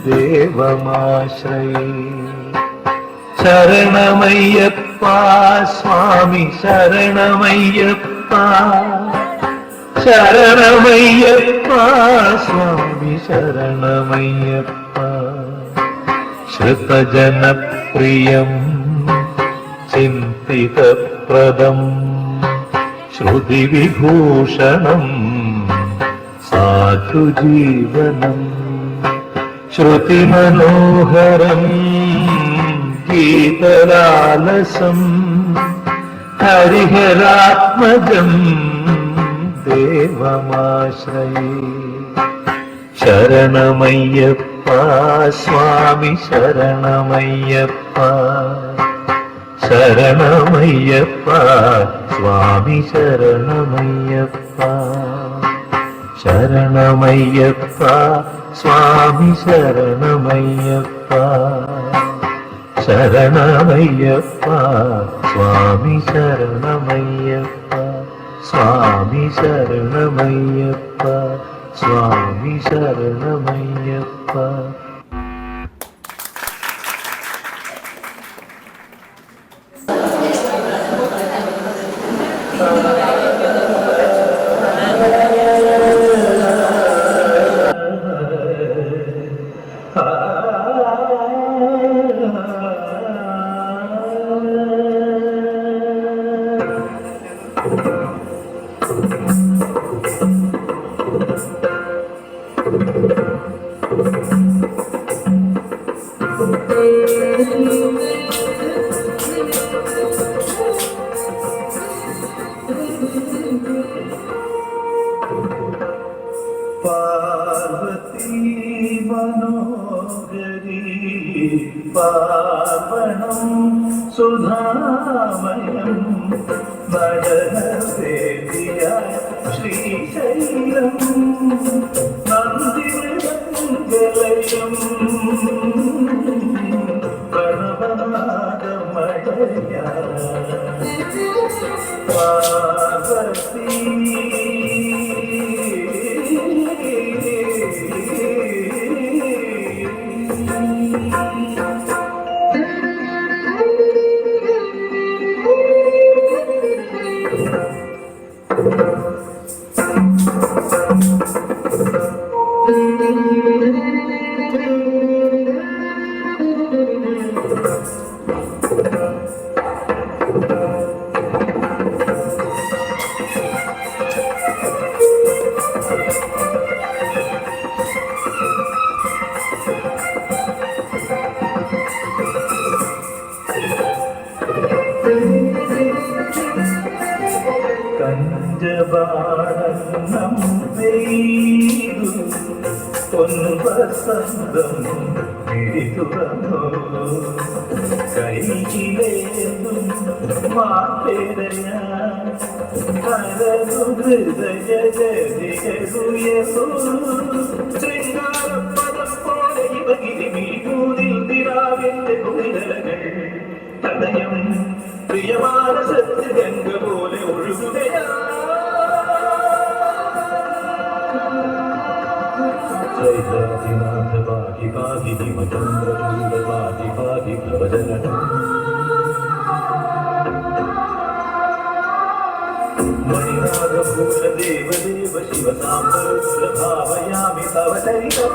देवमाश्रये शरणमय्यप्पा स्वामी शरणमय्यप्पा शरणमय्यप्पा स्वामी शरणमय्यप्पा ശ്രുതജനപ്രിയം ചിന്തിതപ്രദം ശ്രുതിവിഭൂഷണം സാധുജീവനം ശ്രുതിമനോഹരം ഗീതലാലസം ഹരിഹരാത്മജം ദേവമാശ്രയേ ശരണമയ്യപ്പ സ്വാമി ശരണമയ്യപ്പ ശരണമയ്യപ്പ സ്വാമി ശരണമയ്യപ്പ ശരണമയ്യപ്പ സ്വാമി ശരണമയ്യപ്പ ശരണമയ്യപ്പ സ്വാമി ശരണമയ്യപ്പ സ്വാമി ശരണമയ്യപ്പ സ്വാമി ശരണമയ്യപ്പ. പാർവതി മനോഹരി പാർവണം സുധാമയം നടനവേദിയ ശ്രീശൈലം നന്ദിമൃഗലയം പ്രണവനാദമയ പാർവതി കഞ്ചബാണം പെയ്തു പൊൻവസന്തം പിടിതുറന്നു കൈയിലേന്തും മാറ്റേടയ കരതു ഹൃദയ ജതികരുയരു ശൃംഗാരപ്പദം പോലെ ഇവകിരിമീകൂതിൽ ദിരാവിന്റെ കുളിരകൾ തടയം പ്രിയമാനസത്ത് ഗംഗ പോലെ ഒഴുകുകയാ ജയനാഥ പാഹി പാഹി ഹിമചന്ദ്രചൂഡ പാഹി പാഹി പ്രവചനം മണിനാഗഭൂഷ ദേവദേവ ശിവ സാംബരുദ്ര ഭാവയാമി തവ ചരിതം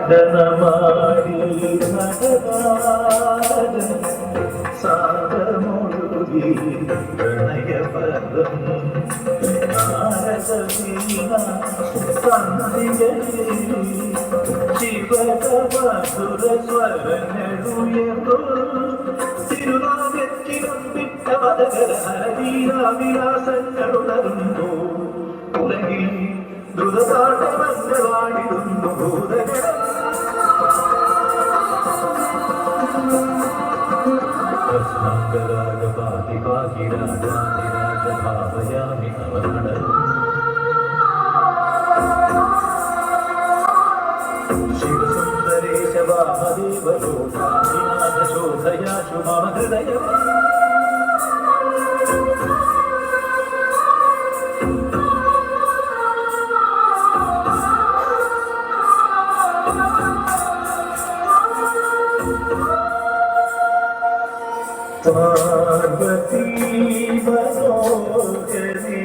നടനമാടി നടനാട് സാഗമൊഴുകി പ്രണയപദം നാരദവീണ സന്ധികളിൽ ശിവകവസുര സ്വരങ്ങളുയർന്നു തിരുനാഗത്തിനൊപ്പിട്ട മതകര ഹരവീരാവിലാസങ്ങളുണരുന്നു ഉലകിൽ ദ്രുതപാഠമന്ത്രവാടിടുന്നു ഭൂതഗണം ഭാവയാമി തവനട ശിവസുന്ദരേശ വാമദേവലോകാശോധയാശു മമ ഹൃദയം പാർവതീ മനോഹരീ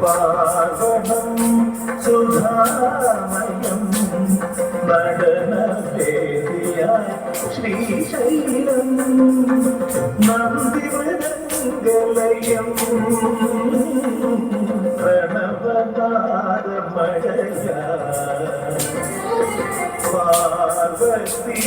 പാർവണം സുധാമയം നടനവേദിയ ശ്രീശൈലം നന്ദിമൃദംഗലയം പ്രണവനാദമഴയ പാർവതീ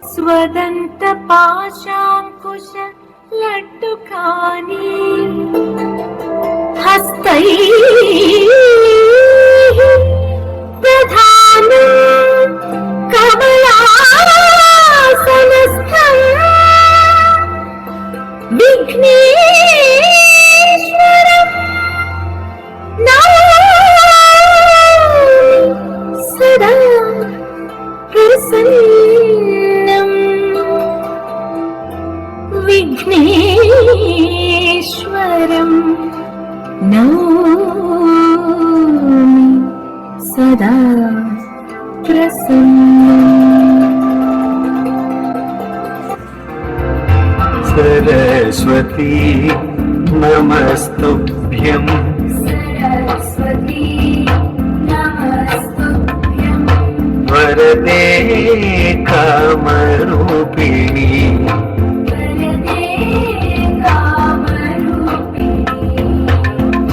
स्वदन्त पाशाङ्कुश लड्डुकानि हस्तैः प्रधानं कमलासनस्थम् विघ्नेश्वरम् नमामि सदा प्रसन्नम् विघ्नेश्वरम् नमामि सदा प्रसन्नम् सरस्वती नमस्तुभ्यं सरस्वती नमस्तुभ्यं वरदे कामरूपिणी वरदे कामरूपिणी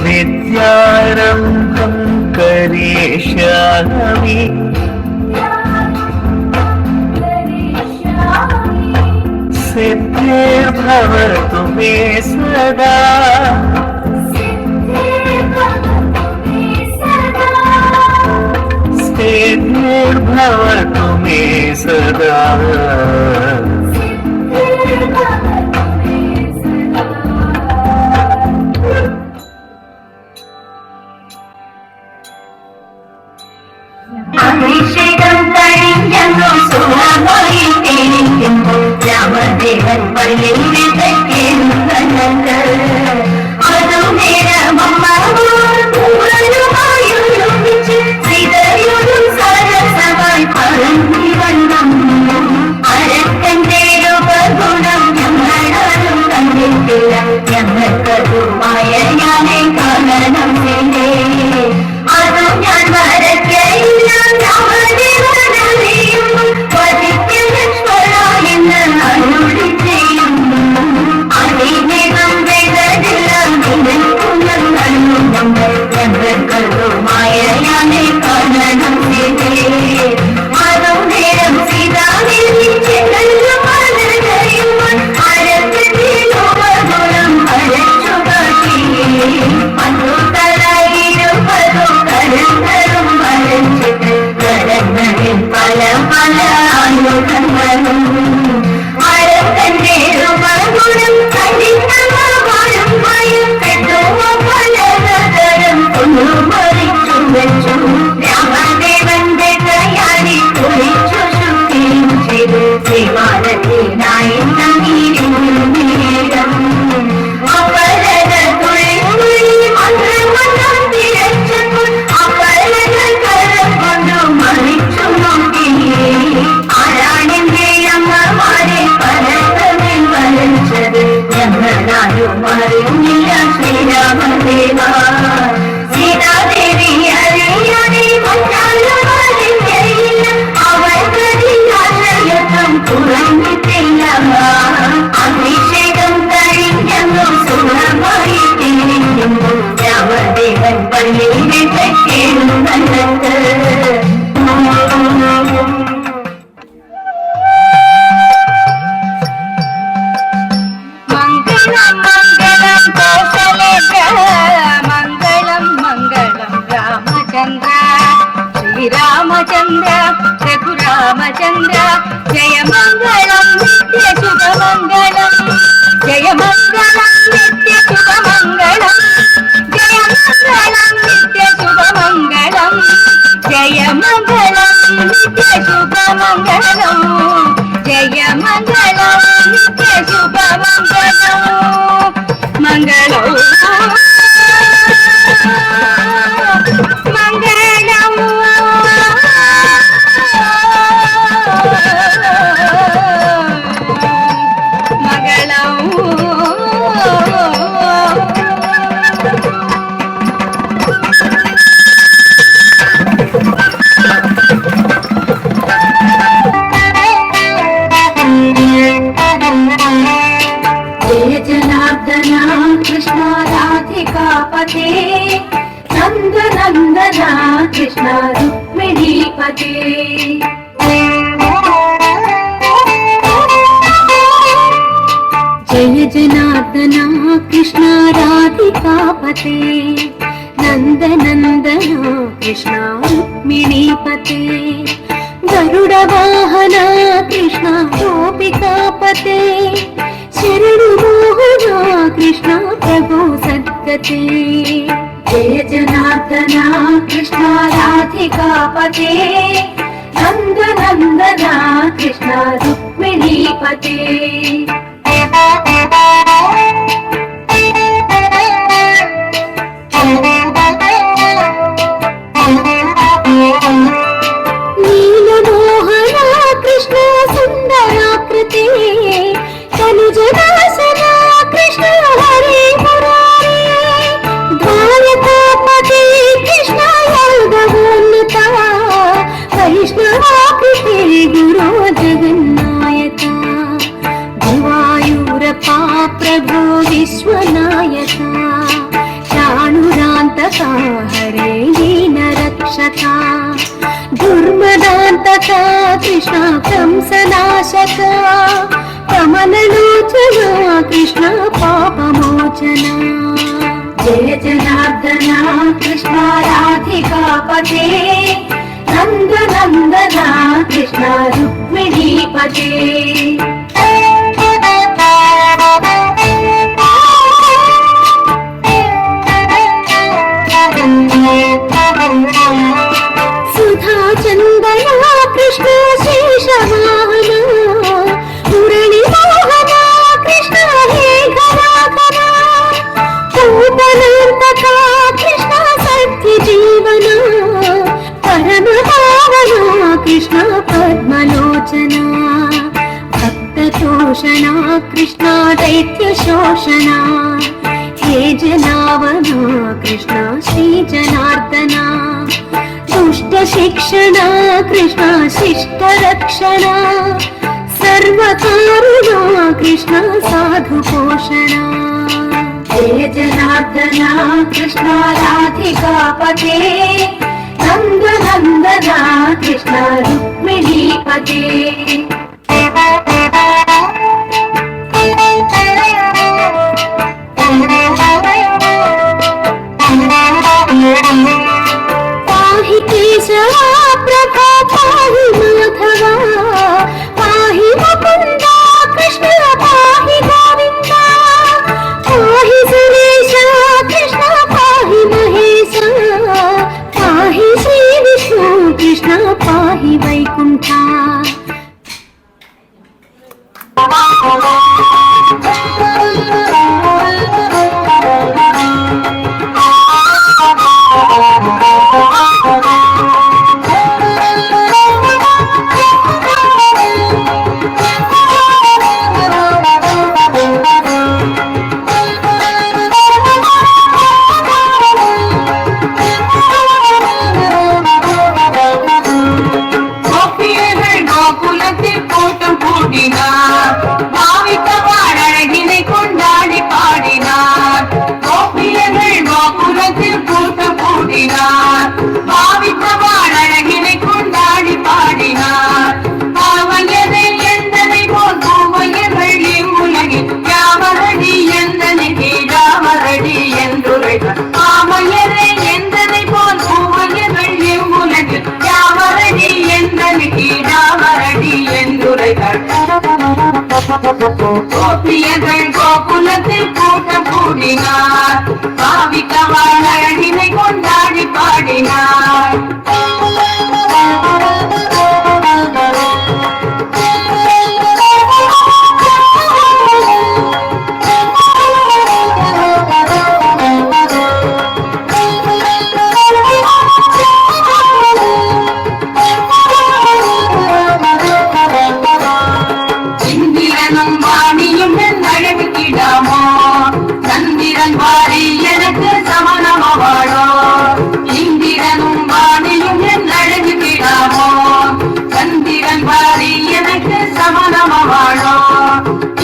विद्यारम्भं करिष्यामि सिद्धिर्भवतु मे सदा सिद्धिर्भवतु मे सदा അഭിഷേകം കഴിഞ്ഞു സുഖമായി തെളിയുമ്പോൾ രാമദേവൻ പള്ളിയിൽ വിതയ്ക്കുന്നത് അതു നേരമമ്മായുമായൊരുമിച്ച് സീതയോടും സരസമായി പറഞ്ഞു വണ്ണം അരക്കന്റെ രൂപഗുണം ഞങ്ങളാരും കണ്ടിട്ടില്ല ഞങ്ങൾക്കതുമായ ഞാനെ കാണണം വേണ്ടേ അതു ഞാൻ വരയ്ക്കയില്ല രാമദേവനറിയും പതിക്ക് ലക്ഷ്മണ എന്ന് അരുളി ചെയ്യും അതിവേഗം വേഗതില്ല നിനക്കുന്നും നമ്മൾ ഞങ്ങൾക്കതുമായ ഞാനെ കാണണം വേണ്ടേ അതു നേരം സീതാദേവി ചെല്ലും മലരയുമ്പോൾ അരക്കന്റെ രൂപഗുണം അരച്ചു കാട്ടി അന്നു തലയിരുപതും കരങ്ങളും വരച്ചിട്ട് കരങ്ങളിൽ പല പല ആയുധങ്ങളും അരക്കന്റെ രൂപഗുണം കഠിനമായും ഭയപ്പെട്ടു പലതരം കൊണ്ടുമറിച്ചു വെച്ചു രാമദേവന്റെ കയ്യാടി കുളിച്ചു ശുദ്ധിയും ചെയ്തു ശ്രീമാനത്തിനായി നേരം അപരകൾ തുള്ളി മന്ത്രം തിരച്ചപ്പോൾ അപരകൾ കരം കൊണ്ടു മറിച്ചു നോക്കി ആരാണെന്റെ അമ്മമാരെ പരത്തമിൽ വരച്ചത് ഞങ്ങളാരും അറിഞ്ഞില്ല ശ്രീരാമദേവ സീതാദേവി അറിയാതെ മറ്റാരും അവർക്കതിനാശയത്വം കുറഞ്ഞിട്ടില്ല അഭിഷേകം കഴിഞ്ഞു സുഖമായി തിരിഞ്ഞുമ്പോൾ രാമദേവൻ പള്ളിയിലെ തെക്കേടുന്നല്ലത്ത് മംഗളം മംഗളം കൗസലേന്ദ്ര മംഗളം മംഗളം രാമചന്ദ്ര ശ്രീരാമചന്ദ്ര രഘുരാമചന്ദ്ര ജയമംഗളം നിത്യ ശുഭമംഗളം ജയമംഗളം നിത്യ ശുഭമംഗളം ജയമംഗളം നിത്യ ശുഭമംഗളം ജയമംഗളം നിത്യ ശുഭമംഗളം ജയമംഗളം നിത്യ ശുഭമംഗളം മംഗളം जय जनार्दना कृष्ण राधिकापते नंद नंदना कृष्ण रुक्मिणीपते जय जनार्दना कृष्ण राधिकापते नंद नंदना कृष्ण रुक्मिणीपते गरुड वाहना कृष्ण गोपिकापते शरणु मोहना कृष्ण प्रभो सद्गते जय जनार्दना कृष्ण राधिकापते नंद नंदना कृष्ण रुक्मिणीपते नीलमोहना कृष्ण सुंदराकृते तनुजनासना कृष्ण हरे मुरारे द्वारकापते कृष्ण यादवोन्नता वैष्णवाकृते गुरो जगन्नायका गुरुवायूरप्पा प्रभो विश्वनायका शाणुरान्तका हरे दीनरक्षका दुर्मदान्तका कृष्ण कंसनाशका कमललोचना कृष्ण पापमोचना जय जनार्दना कृष्ण राधिकापते नंद नंदना कृष्ण रुक्मिणीपते सुधा चंदना कृष्ण शेषवाहना मुरली मोहना कृष्ण हे घराघरा पूतनान्तका कृष्ण सत्य जीवना परम पावना कृष्ण पद्मलोचना भक्ततोषणा कृष्ण दैत्य शोषणा हे जनावना कृष्ण श्री जनार्दना दुष्ट शिक्षणा कृष्ण शिष्ट रक्षणा सर्वकारुणा कृष्ण साधु पोषणा जय जनार्दना कृष्ण राधिकापते नंद नंदना कृष्ण रुक्मिणीपते पाहि केशवा प्रभा पाहि माधवा पाहि मुकुन्दा कृष्ण पाहि गोविन्दा पाहि सुरेशा कृष्ण पाहि महेशा पाहि श्री विष्णु कृष्ण पाहि वैकुण्ठा గోకులത്തിൽ కూటం కూడిన భావి கோபியர்கள் கோகுலத்தில் கூட்டம் கூடினார், பாவிக்கவாள் அழகினை கொண்டாடி பாடினார். இந்திரனும் வாணியும் என் அழகுக்கிடாமோ, சந்திரன் வாரி எனக்கு சமணமாவாளோ. இந்திரனும் வாணியும் என் அழகுக்கிடாமோ, சந்திரன் வாரி எனக்கு சமணமாவாளோ.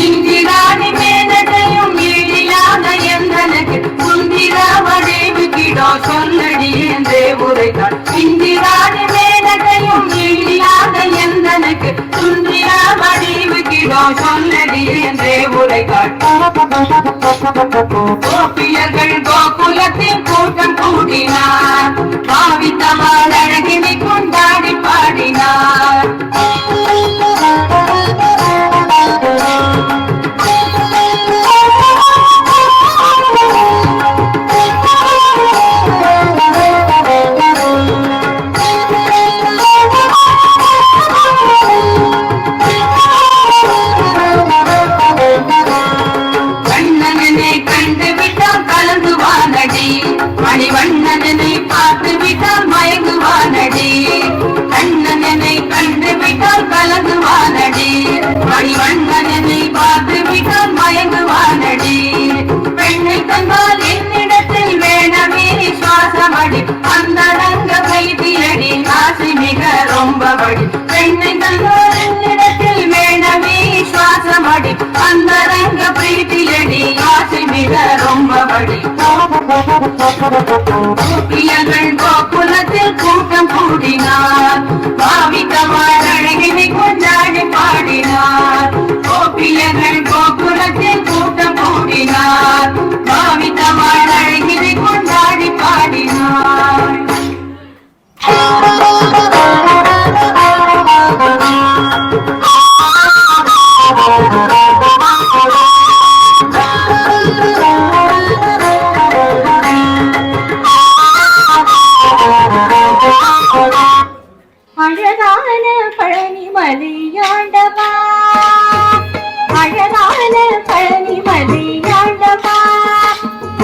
இந்திராணி மேனகையும் ஈடியாக எந்தனுக்கு சுந்திராவதேவிக்கிடோ சொல்லடி என்றே உரைத்தாள். இந்திராணி மேனகையும் ஈடியாக எந்தனுக்கு சுந்திராவதேவிக்கிடோ சொல்லடி என்றே உரைத்தாள். கோபியர்கள் கோகுலத்தில் கூட்டம் கூடினார், பாவித்தவாள் அழகினை கொண்டாடி பாடினார். கண்ணனனை கண்டு விட்டால் கலந்துவானடி, மணிவண்ணனை பார்த்து விட்டால் மயங்குவானடி. கண்ணனனை கண்டு விட்டால் கலந்துவானடி, மணிவண்ணனை பார்த்து விட்டால் மயங்குவானடி. பெண்ணை தந்தால் என்னிடத்தில் வேணவே சுவாசமடி, அந்த ரங்க கைதியடி ஆசை மிக ரொம்பபடி. பெண்ணை தந்தால் என்னிடத்தில் வேணவே சுவாசமடி, அந்த ரங்க பிரீத்தியடி ஆசை மிக ரொம்பபடி. கோபியர்கள் கோகுலத்தில் கூட்டம் கூடினார், பாவிக்கவாள் அழகினை கொண்டாடி பாடினார். கோபியர்கள் கோகுலத்தில் கூட்டம் கூடினார், பாவிக்கவாள் அழகினை கொண்டாடி பாடினார். அழகான பழனிமலையாண்டவா, அழகான பழனிமலையாண்டவா,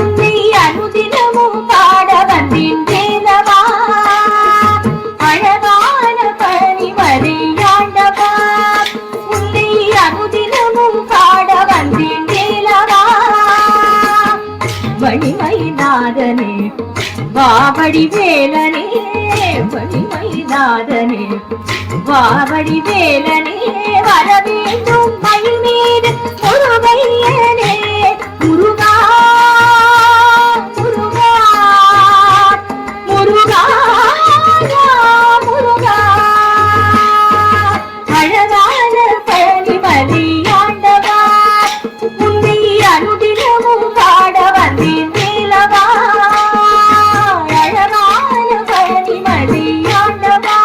உன்னை அனுதினமும் பாட வந்தின்றேனவா. அழகான பழனிமலையாண்டவா, உன்னை அனுதினமும் பாட வந்தின்றேனவா. வழிமயிலாதனே வாவடி வேலனே, வழிமயிலாதனே வாவடி வேலனே, வர வேண்டும் மயில் மீது முருகையனே. முருகா முருகா முருகா முருகா. அழகான பழனிமலையாண்டவா, உன்னை அனுதினமும் பாட வந்தேன் வேலவா. அழகான பழனிமலையாண்டவா,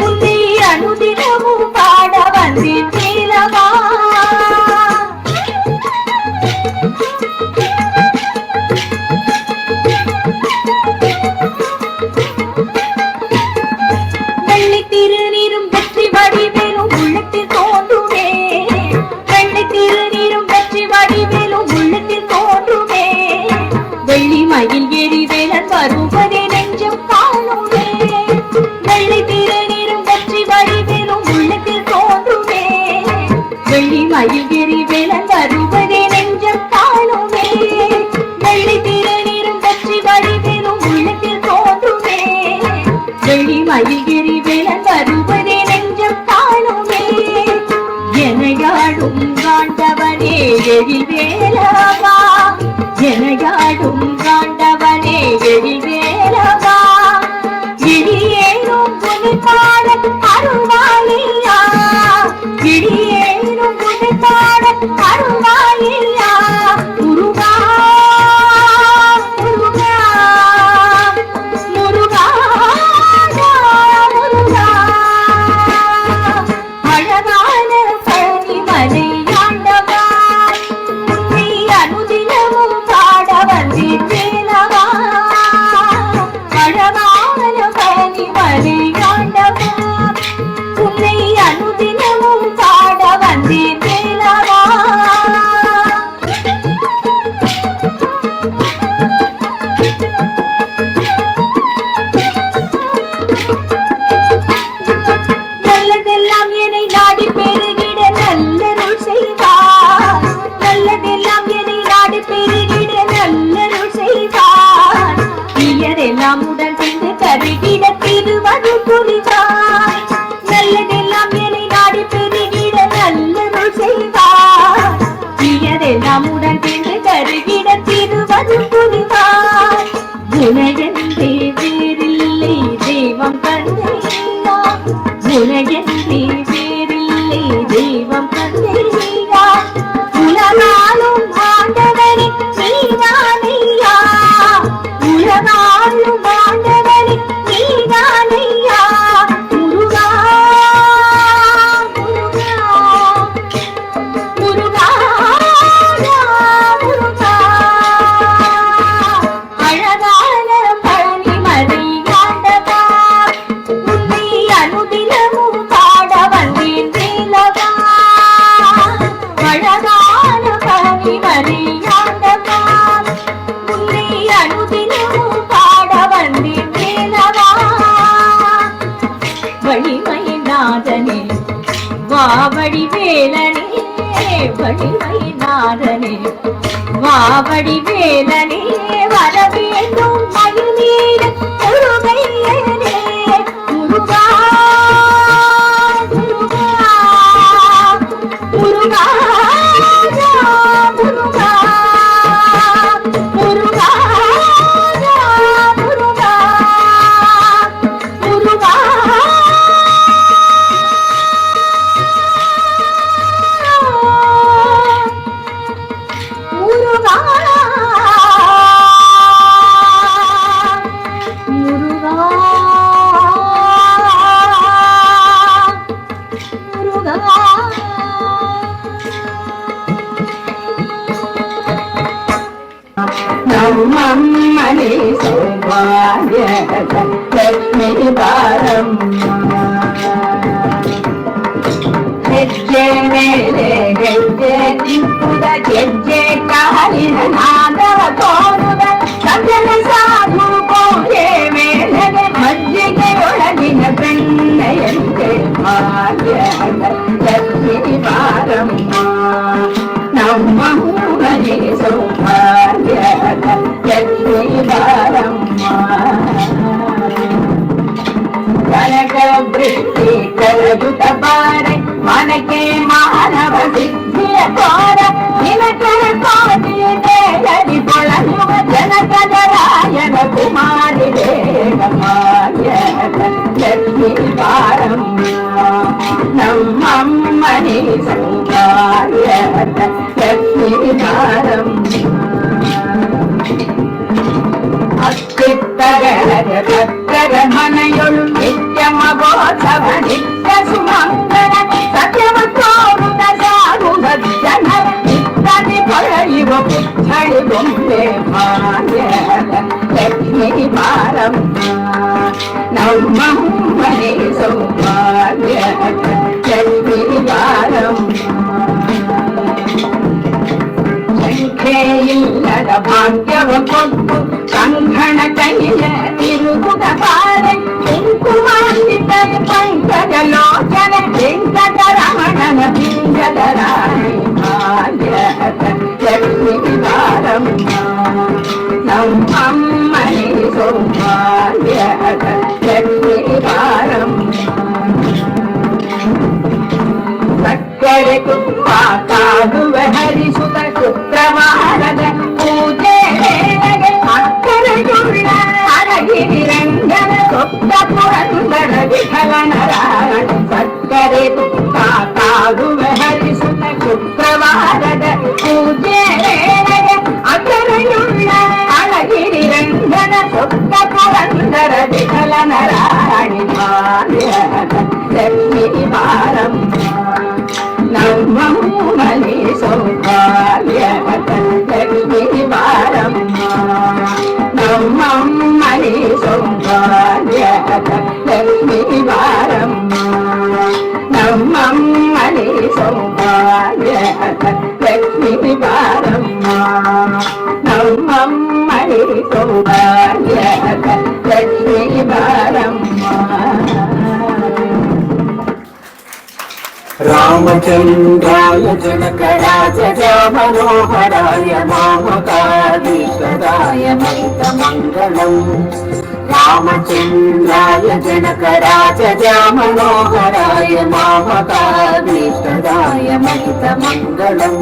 உன்னை அனுதினமும் பாட வந்தேன் வேலவா. வெள்ளி திருநீரும் வெற்றி வடிவேலும் உள்ளத்தில் தோன்றுமே, வெள்ளி திருநீரும் வெற்றி வடிவேலும் உள்ளத்தில் தோன்றுமே. வெள்ளி மயில் எரிவேலன் வருவதே நெஞ்சம் காணுமே, வெள்ளி திருநீரும் வெற்றி வடிவேலும் உள்ளத்தில் தோன்றுமே. வெள்ளி மயில் எரிவேலன் வருவதே நெஞ்சம் காணுமே, வெள்ளி திருநீரும் வெற்றி வடிவேலும் உள்ளத்தில் தோன்றுமே. வெள்ளி மயில் எரிவேலன் வருவதே நெஞ்சம் காணுமே. எனையாடும் காண்டவனே எழில்வேலவா, எனையாடும் காண்டவனே எழில்வேலவா. இடியேனும் புனிப்பாட அருள்வாயில்லா, இடியேனும் புனிப்பாட அருள்வாயில்லா. முருகா முருகா முருகா முருகா. அழகான பழனிமலை உலகாளும் ஆண்டவனே நீதானையா முருகா முருகா முருகா அழகான பழனிமலை ஆண்டவா உன்னை அனுதினமும் பாட வந்தேன் வேலவா அழகான பழனிமலை ஆண்டவா உன்னை அனுதினமும் பாட வந்தேன் வேலவா வழிமயிநாதனே வா வடிவேலனே வழிமயிநாதனே வா வடிவேலனே வரவேண்டும் மகிழ்நீர முருகையனே முருகா முருகா முருகா முருகா முருகா முருகா முருகா முருகா முருகா முருகா நம்மம்மணி சௌபாகிய லக்ஷ்மி பாரಮ್ಮ ಹೆಜ್ಜೆ ಮೇಲೆ ಹೆಜ್ಜೆ ನಿಂಪುದ ಗೆಜ್ಜೆ ಕಾಲಿನ ನಾದವ ತೋರುದ ಸಜ್ಜನ ಸಾಧು ಪೂಜೆ ಮೇಲೆಗೆ ಮಜ್ಜಿಗೆಯೊಳಗಿನ ಬೆಣ್ಣೆಯಂತೆ ಭಾಗ್ಯದ ಲಕ್ಷ್ಮಿ ಬಾರಮ್ಮ ನಮ್ಮ ಮನೆ ಸೌಭಾಗ್ಯದ ಲಕ್ಷ್ಮಿ ಬಾರಮ್ಮ ಕನಕ ವೃತ್ತಿ ಕರಗುತ್ತ ಬಾರೆ ಮನಕ್ಕೆ ಮಾನವ ಸಿದ್ಧಿಯ ತೋರ ನಿನಕರ ಕೋಟಿ ದೇಹದಿ ಕೊಳಲುವ ಜನಕದ ರಾಯನ ಕುಮಾರಿ ದೇವಮಾಯದ ಲಕ್ಷ್ಮಿ ಬಾರಮ್ಮ ನಮ್ಮಮ್ಮನಿ ಸೌಭಾಗ್ಯದ ಲಕ್ಷ್ಮಿ ಬಾರಮ್ಮ ಅತ್ತಿತ್ತಗಳ ಭಕ್ತರ ಮನೆಯೊಳು ನಿತ್ಯ ಮಗೋತ್ಸವ ನಿತ್ಯ ಸುಮಂಗಲ ಸತ್ಯವ ತೋರುದ ಸಾರುದ ಜನರ ನಿತ್ತನೆ ಪಡೆಯುವ ಪುತ್ಥಳಿ ಗೊಂಬೆ ಭಾಗ್ಯದ ಲಕ್ಷ್ಮಿ ಬಾರಮ್ಮ ನಮ್ಮಮ್ಮನೆ ಸೌಭಾಗ್ಯದ ಲಕ್ಷ್ಮಿ ಬಾರಮ್ಮ ಸಂಖ್ಯೆಯಿಲ್ಲದ ಭಾಗ್ಯವ ಕೊಟ್ಟು ಕಂಕಣ ಕೈಯ ತಿರುಗುದ ಬಾರೆ ಕುಂಕುಮಾಂಕಿತ ಪಂಕಜ ಲೋಚನ ವೆಂಕಟರಮಣನ ಪಿಂಗದ ರಾಣಿ ಭಾಗ್ಯದ ಲಕ್ಷ್ಮಿ ಬಾರಮ್ಮ ನಮ್ಮಮ್ಮನೆ ಸೌಭಾಗ್ಯದ ಲಕ್ಷ್ಮಿ ಬಾರಮ್ಮ ಸಕ್ಕರೆ ತುಪ್ಪ ಕಾಡುವ ಹರಿಸುತ್ತ ಶುಕ್ರವಾರದ ಪೂಜೆ ವೇಳೆಗೆ ಅಕ್ಕರೆಯುಳ್ಳ ಅರಗಿರಿ ರಂಗನ ಸೊತ್ತ ಪುರಂದರ ವಿಠಲನರಾಯಣ ಸಕ್ಕರೆ ತುಪ್ಪ ಕಾಡುವ ಹರಿಸುತ್ತ ಶುಕ್ರವಾರದ ಪೂಜೆ ವೇಳೆಗೆ ಅಕ್ಕರೆಯುಳ್ಳ ಅರಗಿರಿ ರಂಗನ ಸೊತ್ತ ಪುರಂದರ ವಿಠಲನರಾಯಣಿ ಭಾಗ್ಯದ ಲಕ್ಷ್ಮಿ ಬಾರಮ್ಮ ನಮ್ಮಮ್ಮನೆ ಸೌಭಾಗ್ಯದ ಲಕ್ಷ್ಮಿ ಬಾರಮ್ಮ ನಮ್ಮಮ್ಮನೆ ಸೌಭಾಗ್ಯದ ಲಕ್ಷ್ಮಿ ಬಾರಮ್ಮ ನಮ್ಮಮ್ಮನೆ ಸೌಭಾಗ್ಯದ ಲಕ್ಷ್ಮಿ ಬಾರಮ್ಮ ನಮ್ಮಮ್ಮನೆ ಸೌಭಾಗ್ಯದ ಲಕ್ಷ್ಮಿ ಬಾರಮ್ಮ ರಾಮಚಂದ್ರಾಯ ಜನಕರಾಜ ಮನೋಹರಾಯ ಮಾಮಕಾಧೀಶ್ವರಾಯ ಮಂಗಲಂ ರಾಮಚಂದ್ರಾಯ ಜನಕರಾಜ ಮನೋಹರಾಯ ಮಾಮಕಾಧೀಶ್ವರಾಯ ಮಂಗಲಂ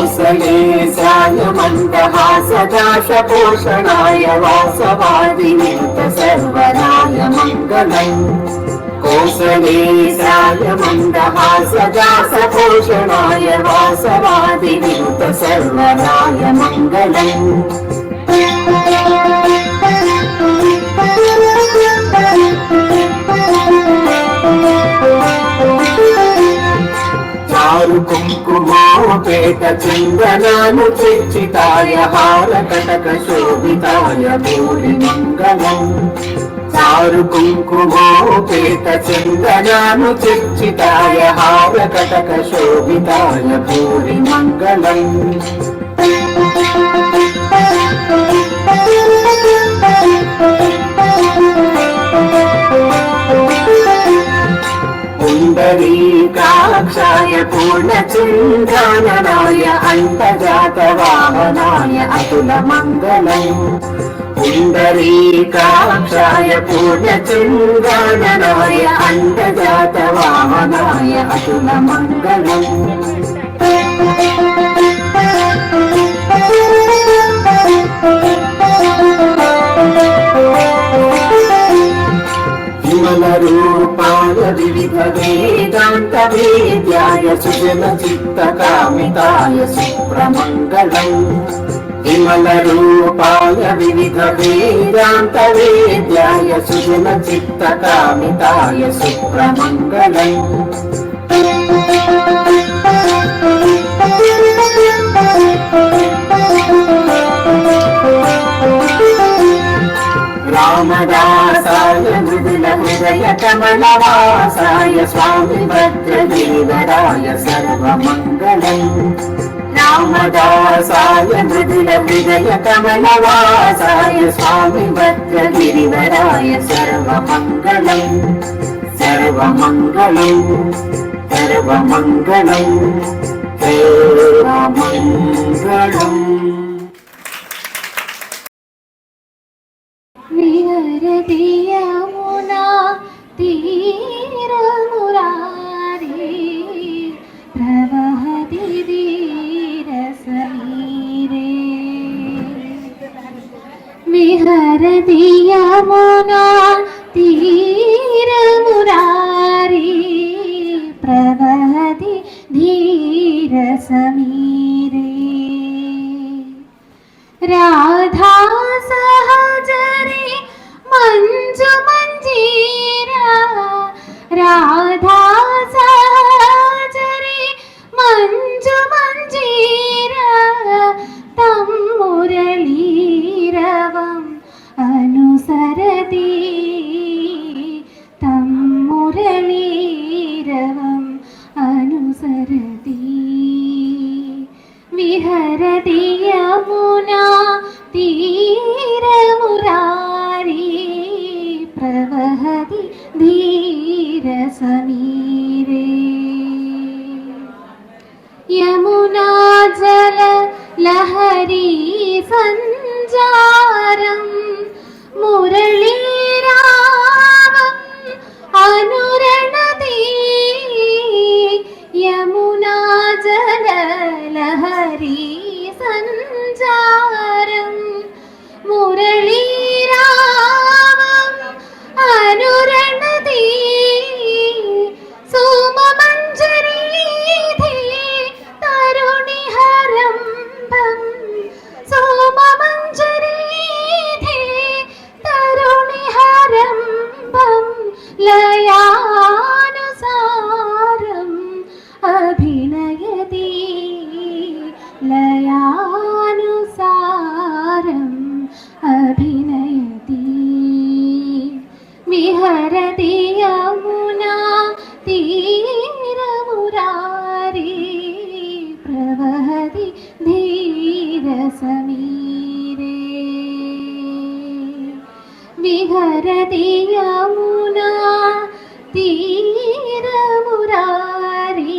कोसलेशाय मन्दहासदाशपोषणाय वासवादिनीत सर्वराय मङ्गलम् कोसलेशाय मन्दहासदासभूषणाय वासवादिविरुत सर्वराय मङ्गलम् चारु कुङ्कुमोपेत चन्दनानुचिर्चिताय हारकटक शोभिताय भूरि मङ्गलम् चारु कुङ्कुमोपेत चन्दनानुचिर्चिताय हारकटक शोभिताय भूरि मङ्गलम् पुण्डरीकाक्षाय पूर्णचन्द्राननाय अन्तजातवाहनाय अतुलमङ्गलम् पुण्डरीकाक्षाय पूर्णचन्द्राननाय अन्तजातवाहनाय अतुलमङ्गलम् विमलरूपाय विविधवेदान्तवेद्याय सुजनचित्तकामिताय सुप्रमङ्गलम् विमलरूपाय विविधवेदान्तवेद्याय सुजनचित्तकामिताय सुप्रमङ्गलम् रामदासाय मृदुलहृदयकमलवासाय स्वामी भद्रदेवराय सर्वमङ्गलम् रामदासाय मृदुलहृदयकमलवासाय स्वामी भद्रगिरिवराय सर्वमङ्गलम् सर्वमङ्गलम् सर्वमङ्गलम् सर्वमङ्गलम् विहरति यमुना तीरमुरारी प्रवहति धीरसमीरे विहरति यमुना तीरमुरारी प्रवहति धीरसमीरे राधा सहजरे मंजु मंजीरा राधा सहजरे मंजु मंजीरा तं मुरलीरवम् अनुसरति तं मुरलीरवम् अनुसरति विहरति यमुना तीरमुरारी प्रवहति धीरसमीरे यमुना जल लहरी सञ्जारम् मुरलीरावम् अनुरणति यमुना जल लहरी सञ्जारम् मुरलीरावम् अनुरणति सोममञ्जरीधे तरुणिहरम्भम् सोममञ्जरीधे तरुणिहरम्भम् लयानुसारम् अभिनयति लयानुसारम् अभिनयति विहरति यमुना तीरमुरारी प्रवहति धीरसमीरे विहरति यमुना तीरमुरारी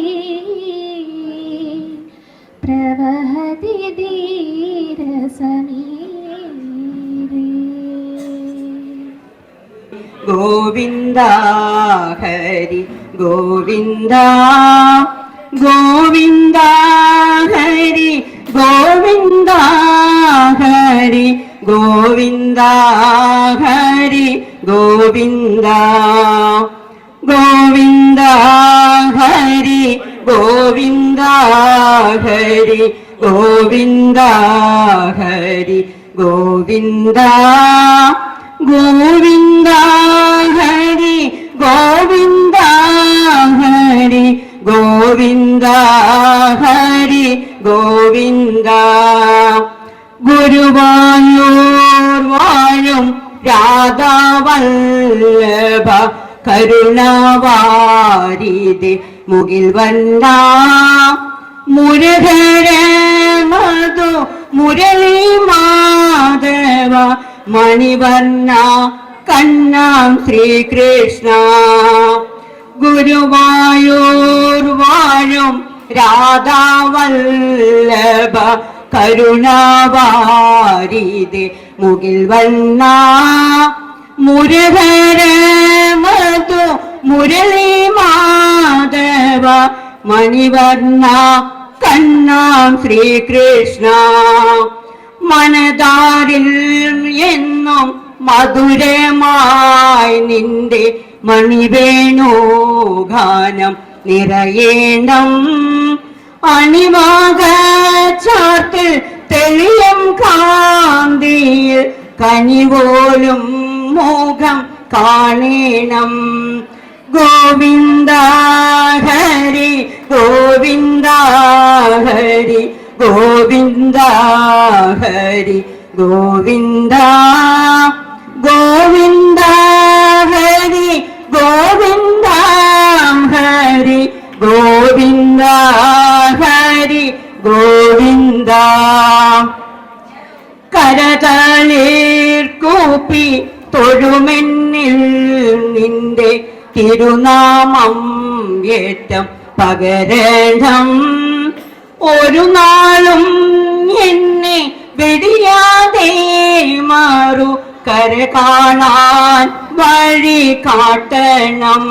प्रवहति धीरसमीरे गोविन्दा हरि गोविन्दा गोविन्दा हरि गोविन्दा हरि गोविन्दा हरि गोविन्दा ഗോവിന്ദ ഹരി ഗോവിന്ദ ഹരി ഗോവിന്ദ ഹരി ഗോവിന്ദ ഗോവിന്ദ ഹരി ഗോവിന്ദ ഹരി ഗോവിന്ദ ഹരി ഗോവിന്ദ ഗുരുവായൂർ വാഴും രാധാവല്ലഭ കരുണാവാരിധി മുകിൽ വന്ന മുരഹര മധു മുരളി മാധവ മണിവർണ്ണ കണ്ണാം ശ്രീകൃഷ്ണ ഗുരുവായൂർ വാഴും രാധാവല്ലഭ കരുണാവാരിധി മുകിൽ വന്ന മുരഹര മധു മുരളി മാധവ മണിവർണ്ണ കണ്ണാം ശ്രീകൃഷ്ണ മനതാരിൽ എന്നും മധുരമായി നിന്റെ മണിവേണു ഗാനം നിറയേണം അണിവാക ചാർത്തിൽ തെളിയും കാന്തിയിൽ കനിപോലും മോഹം കാണേണം ഗോവിന്ദ ഹരി ഗോവിന്ദ ഹരി ഗോവിന്ദ ഹരി ഗോവിന്ദ ഗോവിന്ദ ഹരി ഗോവിന്ദ ഹരി ഗോവിന്ദ ഹരി ഗോവിന്ദ കരതളിർ കൂപ്പി തൊഴുമെന്നിൽ നിന്റെ തിരുനാമം ഏറ്റം പകരണം ഒരു നാളും എന്നെ വെടിയാതെ മാറു കര കാണാൻ വഴി കാട്ടണം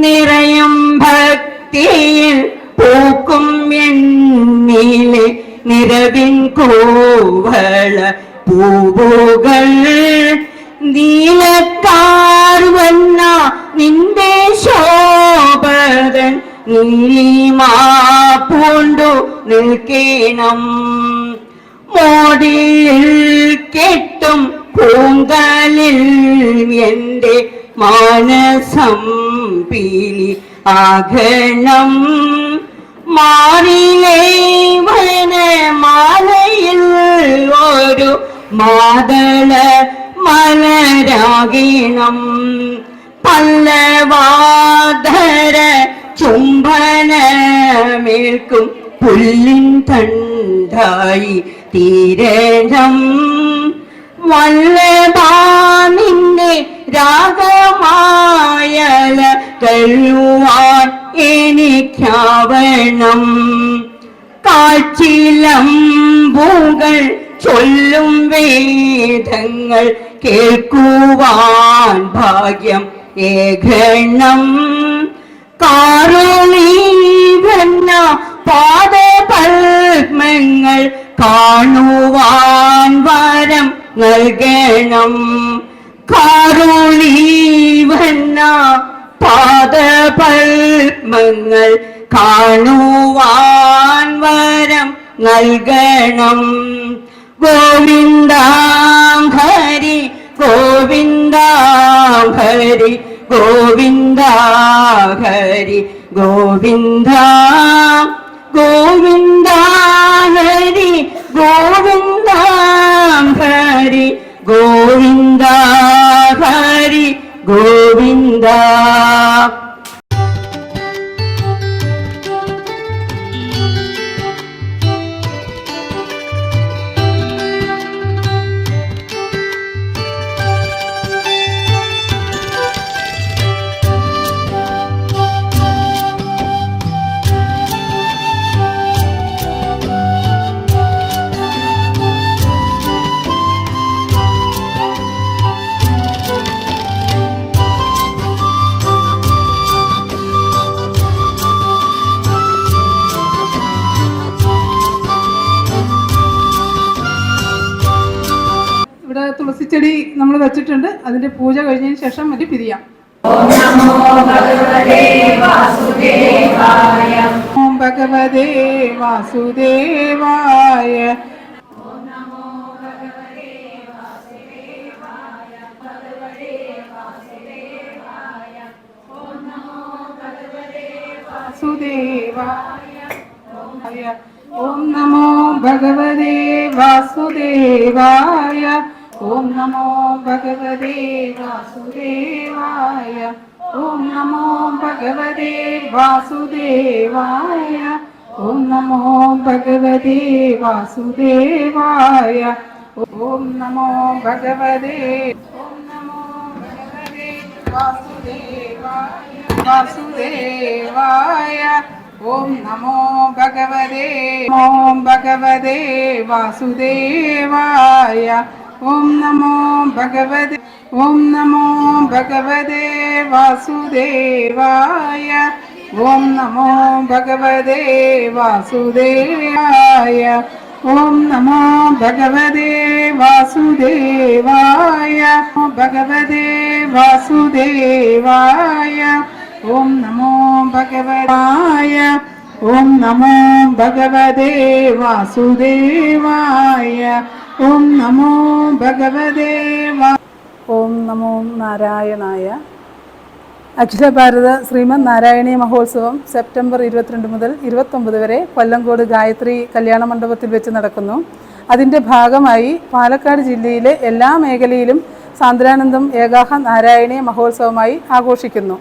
നിറയും ഭക്തിയിൽ പൂക്കും എന്നിലെ നിറവിൻ കോവള പൂവുകൾ നീലക്കാർ വന്ന നിന്റെ ശോഭതൻ നീലിമാ പൂണ്ടു നിൽക്കേണം മോടിയിൽ കെട്ടും പൂങ്കലിൽ എന്റെ മാനസം പീലി ആഘണം മാറിലേ വനമാലയിൽ ഒരു മാതള മലരാകീണം പല്ലവാധര ചുംബനമേൽക്കും പുല്ലിൻ തണ്ടായി തീരണം വല്ലഭാനിന്റെ രാഗമായല കല്ലുവാൻ എനിക്കാവണം കാച്ചിലമ്പൂകൾ ചൊല്ലും വേദങ്ങൾ കേൾക്കുവാൻ ഭാഗ്യം ഏകണം കാരുണീവന്ന പാദപത്മങ്ങൾ കാണുവാൻ വരം നൽകണം കാരുണീവന്ന പാദപത്മങ്ങൾ കാണുവാൻ വരം നൽകണം ഗോവിന്ദ ഹരി ഗോവിന്ദ ഹരി ഗോവിന്ദ ഹരി ഗോവിന്ദ ഗോവിന്ദ ഹരി ഗോവിന്ദ ഹരി ഗോവിന്ദ ഹരി ഗോവിന്ദ. തുളസിച്ചെടി നമ്മൾ വെച്ചിട്ടുണ്ട്. അതിൻ്റെ പൂജ കഴിഞ്ഞതിന് ശേഷം മതി പിരിയാം. ഓം ഭഗവതേ വാസുദേവായ. വാസുദേവായ. ഓം നമോ ഭഗവതേ വാസുദേവായ. ഓം നമോ ഭഗവതേ വാസുദേവായ. ഓം നമോ ഭഗവതേ വാസുദേവായ. ഓം നമോ ഭഗവതേ വാസുദേവായ. ഓം നമോ ഭഗവതേ വാസുദേവായ. ഓം നമോ ഭഗവതേ വാസുദേവായ. ഓം നമോ ഭഗവതേ ഓം നമോ ഭഗവതേ വാസുദേവായ. ഓം നമോ ഭഗവതേ വാസുദേവായ. ഓം നമോ ഭഗവതേ വാസുദേവായ. ഭഗവതേ വാസുദേവായ. ഓം നമോ ഭഗവതായ. ഓം നമോ ഭഗവതേ വാസുദേവായ. ഓം നമോ ഭഗവതേ ഓം നമോ നാരായണായ. അഖില ഭാരത ശ്രീമദ് നാരായണീയ മഹോത്സവം സെപ്റ്റംബർ 22 മുതൽ 29 വരെ കൊല്ലങ്കോട് ഗായത്രി കല്യാണ മണ്ഡപത്തിൽ വെച്ച് നടക്കുന്നു. അതിൻ്റെ ഭാഗമായി പാലക്കാട് ജില്ലയിലെ എല്ലാ മേഖലയിലും സാന്ദ്രാനന്ദം ഏകാഹ നാരായണീയ മഹോത്സവമായി ആഘോഷിക്കുന്നു.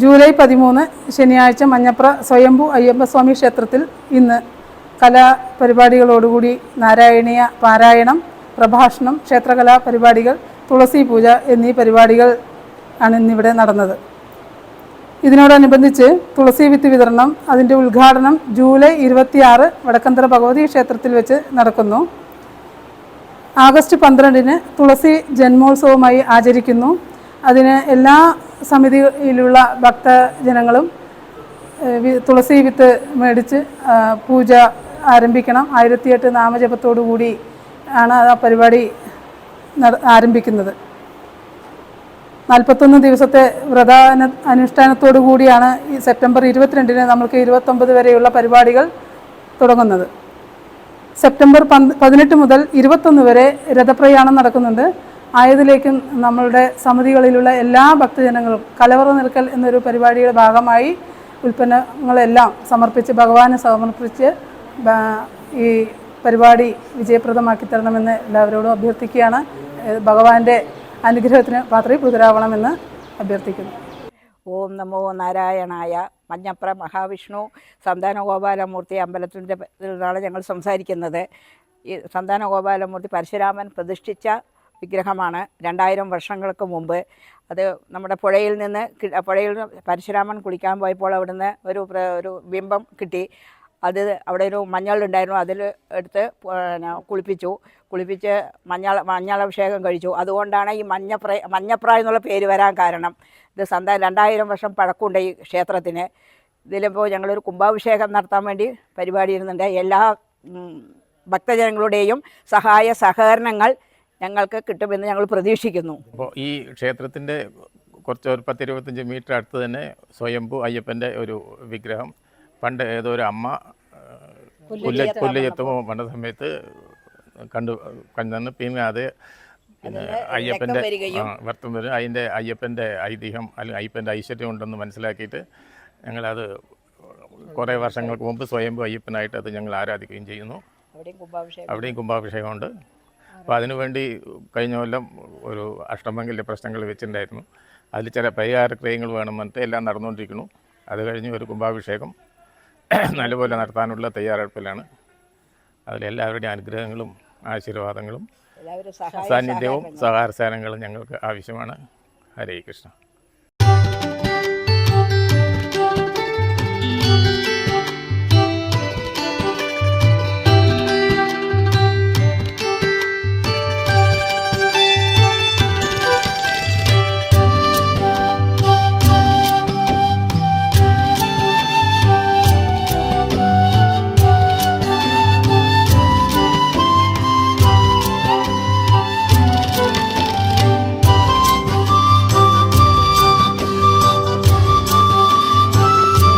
ജൂലൈ 13 ശനിയാഴ്ച മഞ്ഞപ്ര സ്വയംഭൂ അയ്യപ്പസ്വാമി ക്ഷേത്രത്തിൽ ഇന്ന് കലാപരിപാടികളോടുകൂടി നാരായണീയ പാരായണം, പ്രഭാഷണം, ക്ഷേത്രകലാ പരിപാടികൾ, തുളസി പൂജ എന്നീ പരിപാടികൾ ആണ് ഇന്നിവിടെ നടന്നത്. ഇതിനോടനുബന്ധിച്ച് തുളസി വിത്ത് വിതരണം, അതിൻ്റെ ഉദ്ഘാടനം ജൂലൈ 26 വടക്കന്തറ ഭഗവതി ക്ഷേത്രത്തിൽ വെച്ച് നടക്കുന്നു. ആഗസ്റ്റ് 12 തുളസി ജന്മോത്സവമായി ആചരിക്കുന്നു. അതിന് എല്ലാ സമിതിയിലുള്ള ഭക്തജനങ്ങളും തുളസി വിത്ത് മേടിച്ച് പൂജ ആരംഭിക്കണം. 1008 നാമജപത്തോടു കൂടി ആണ് ആ പരിപാടി ആരംഭിക്കുന്നത്. 41 ദിവസത്തെ വ്രത അനുഷ്ഠാനത്തോടു കൂടിയാണ് ഈ സെപ്റ്റംബർ 22 നമുക്ക് 29 വരെയുള്ള പരിപാടികൾ തുടങ്ങുന്നത്. സെപ്റ്റംബർ 18 മുതൽ 21 വരെ രഥപ്രയാണം നടക്കുന്നുണ്ട്. ആയതിലേക്കും നമ്മളുടെ സമിതികളിലുള്ള എല്ലാ ഭക്തജനങ്ങളും കലവറ നിൽക്കൽ എന്നൊരു പരിപാടിയുടെ ഭാഗമായി ഉൽപ്പന്നങ്ങളെല്ലാം സമർപ്പിച്ച് ഭഗവാന് സമർപ്പിച്ച് ഈ പരിപാടി വിജയപ്രദമാക്കി തരണമെന്ന് എല്ലാവരോടും അഭ്യർത്ഥിക്കുകയാണ്. ഭഗവാന്റെ അനുഗ്രഹത്തിന് പാത്രീഭൂതരാവണമെന്ന് അഭ്യർത്ഥിക്കുന്നു. ഓം നമോ നാരായണായ. മഞ്ഞപ്ര മഹാവിഷ്ണു സന്താനഗോപാലമൂർത്തി അമ്പലത്തിൻ്റെ നിന്നാണ് ഞങ്ങൾ സംസാരിക്കുന്നത്. ഈ സന്താനഗോപാലമൂർത്തി പരശുരാമൻ പ്രതിഷ്ഠിച്ച വിഗ്രഹമാണ് 2000 വർഷങ്ങൾക്ക് മുമ്പ്. അത് നമ്മുടെ പുഴയിൽ നിന്ന് പരശുരാമൻ കുളിക്കാൻ പോയപ്പോൾ അവിടുന്ന് ഒരു ബിംബം കിട്ടി. അത് അവിടെ ഒരു മഞ്ഞളുണ്ടായിരുന്നു, അതിൽ എടുത്ത് കുളിപ്പിച്ച് മഞ്ഞളഭിഷേകം കഴിച്ചു. അതുകൊണ്ടാണ് ഈ മഞ്ഞപ്ര എന്നുള്ള പേര് വരാൻ കാരണം. ഇത് 2000 വർഷം പഴക്കമുണ്ട് ഈ ക്ഷേത്രത്തിന്. ഇതിലിപ്പോൾ ഞങ്ങളൊരു കുംഭാഭിഷേകം നടത്താൻ വേണ്ടി പരിപാടി ഇരുന്നുണ്ട്. എല്ലാ ഭക്തജനങ്ങളുടെയും സഹായ സഹകരണങ്ങൾ ഞങ്ങൾക്ക് കിട്ടുമെന്ന് ഞങ്ങൾ പ്രതീക്ഷിക്കുന്നു. അപ്പോൾ ഈ ക്ഷേത്രത്തിൻ്റെ കുറച്ച് ഒരു 10-25 മീറ്റർ അടുത്ത് തന്നെ സ്വയംഭൂ അയ്യപ്പൻ്റെ ഒരു വിഗ്രഹം പണ്ട് ഏതോ ഒരു അമ്മ പുല്ലുചെത്തുമ്പോൾ പണ്ട സമയത്ത് കണ്ടെന്ന് പിന്നെ അത് അയ്യപ്പൻ്റെ വർത്തം വരും. അതിൻ്റെ അയ്യപ്പൻ്റെ ഐതിഹ്യം അല്ലെങ്കിൽ അയ്യപ്പൻ്റെ ഐശ്വര്യം ഉണ്ടെന്ന് മനസ്സിലാക്കിയിട്ട് ഞങ്ങളത് കുറേ വർഷങ്ങൾക്ക് മുമ്പ് സ്വയംഭൂ അയ്യപ്പനായിട്ട് അത് ഞങ്ങൾ ആരാധിക്കുകയും ചെയ്യുന്നു. അവിടെയും കുംഭാഭിഷേകമുണ്ട്. അപ്പോൾ അതിനുവേണ്ടി കഴിഞ്ഞ കൊല്ലം ഒരു അഷ്ടമംഗല്യ പ്രശ്നങ്ങൾ വെച്ചിട്ടുണ്ടായിരുന്നു. അതിൽ ചില പരിഹാരക്രിയകൾ വേണമെന്നിട്ട് എല്ലാം നടന്നുകൊണ്ടിരിക്കുന്നു. അത് കഴിഞ്ഞ് ഒരു കുംഭാഭിഷേകം നല്ലപോലെ നടത്താനുള്ള തയ്യാറെടുപ്പിലാണ്. അതിലെല്ലാവരുടെയും അനുഗ്രഹങ്ങളും ആശീർവാദങ്ങളും സാന്നിധ്യവും സഹാരസാനങ്ങളും ഞങ്ങൾക്ക് ആവശ്യമാണ്. ഹരേ കൃഷ്ണ.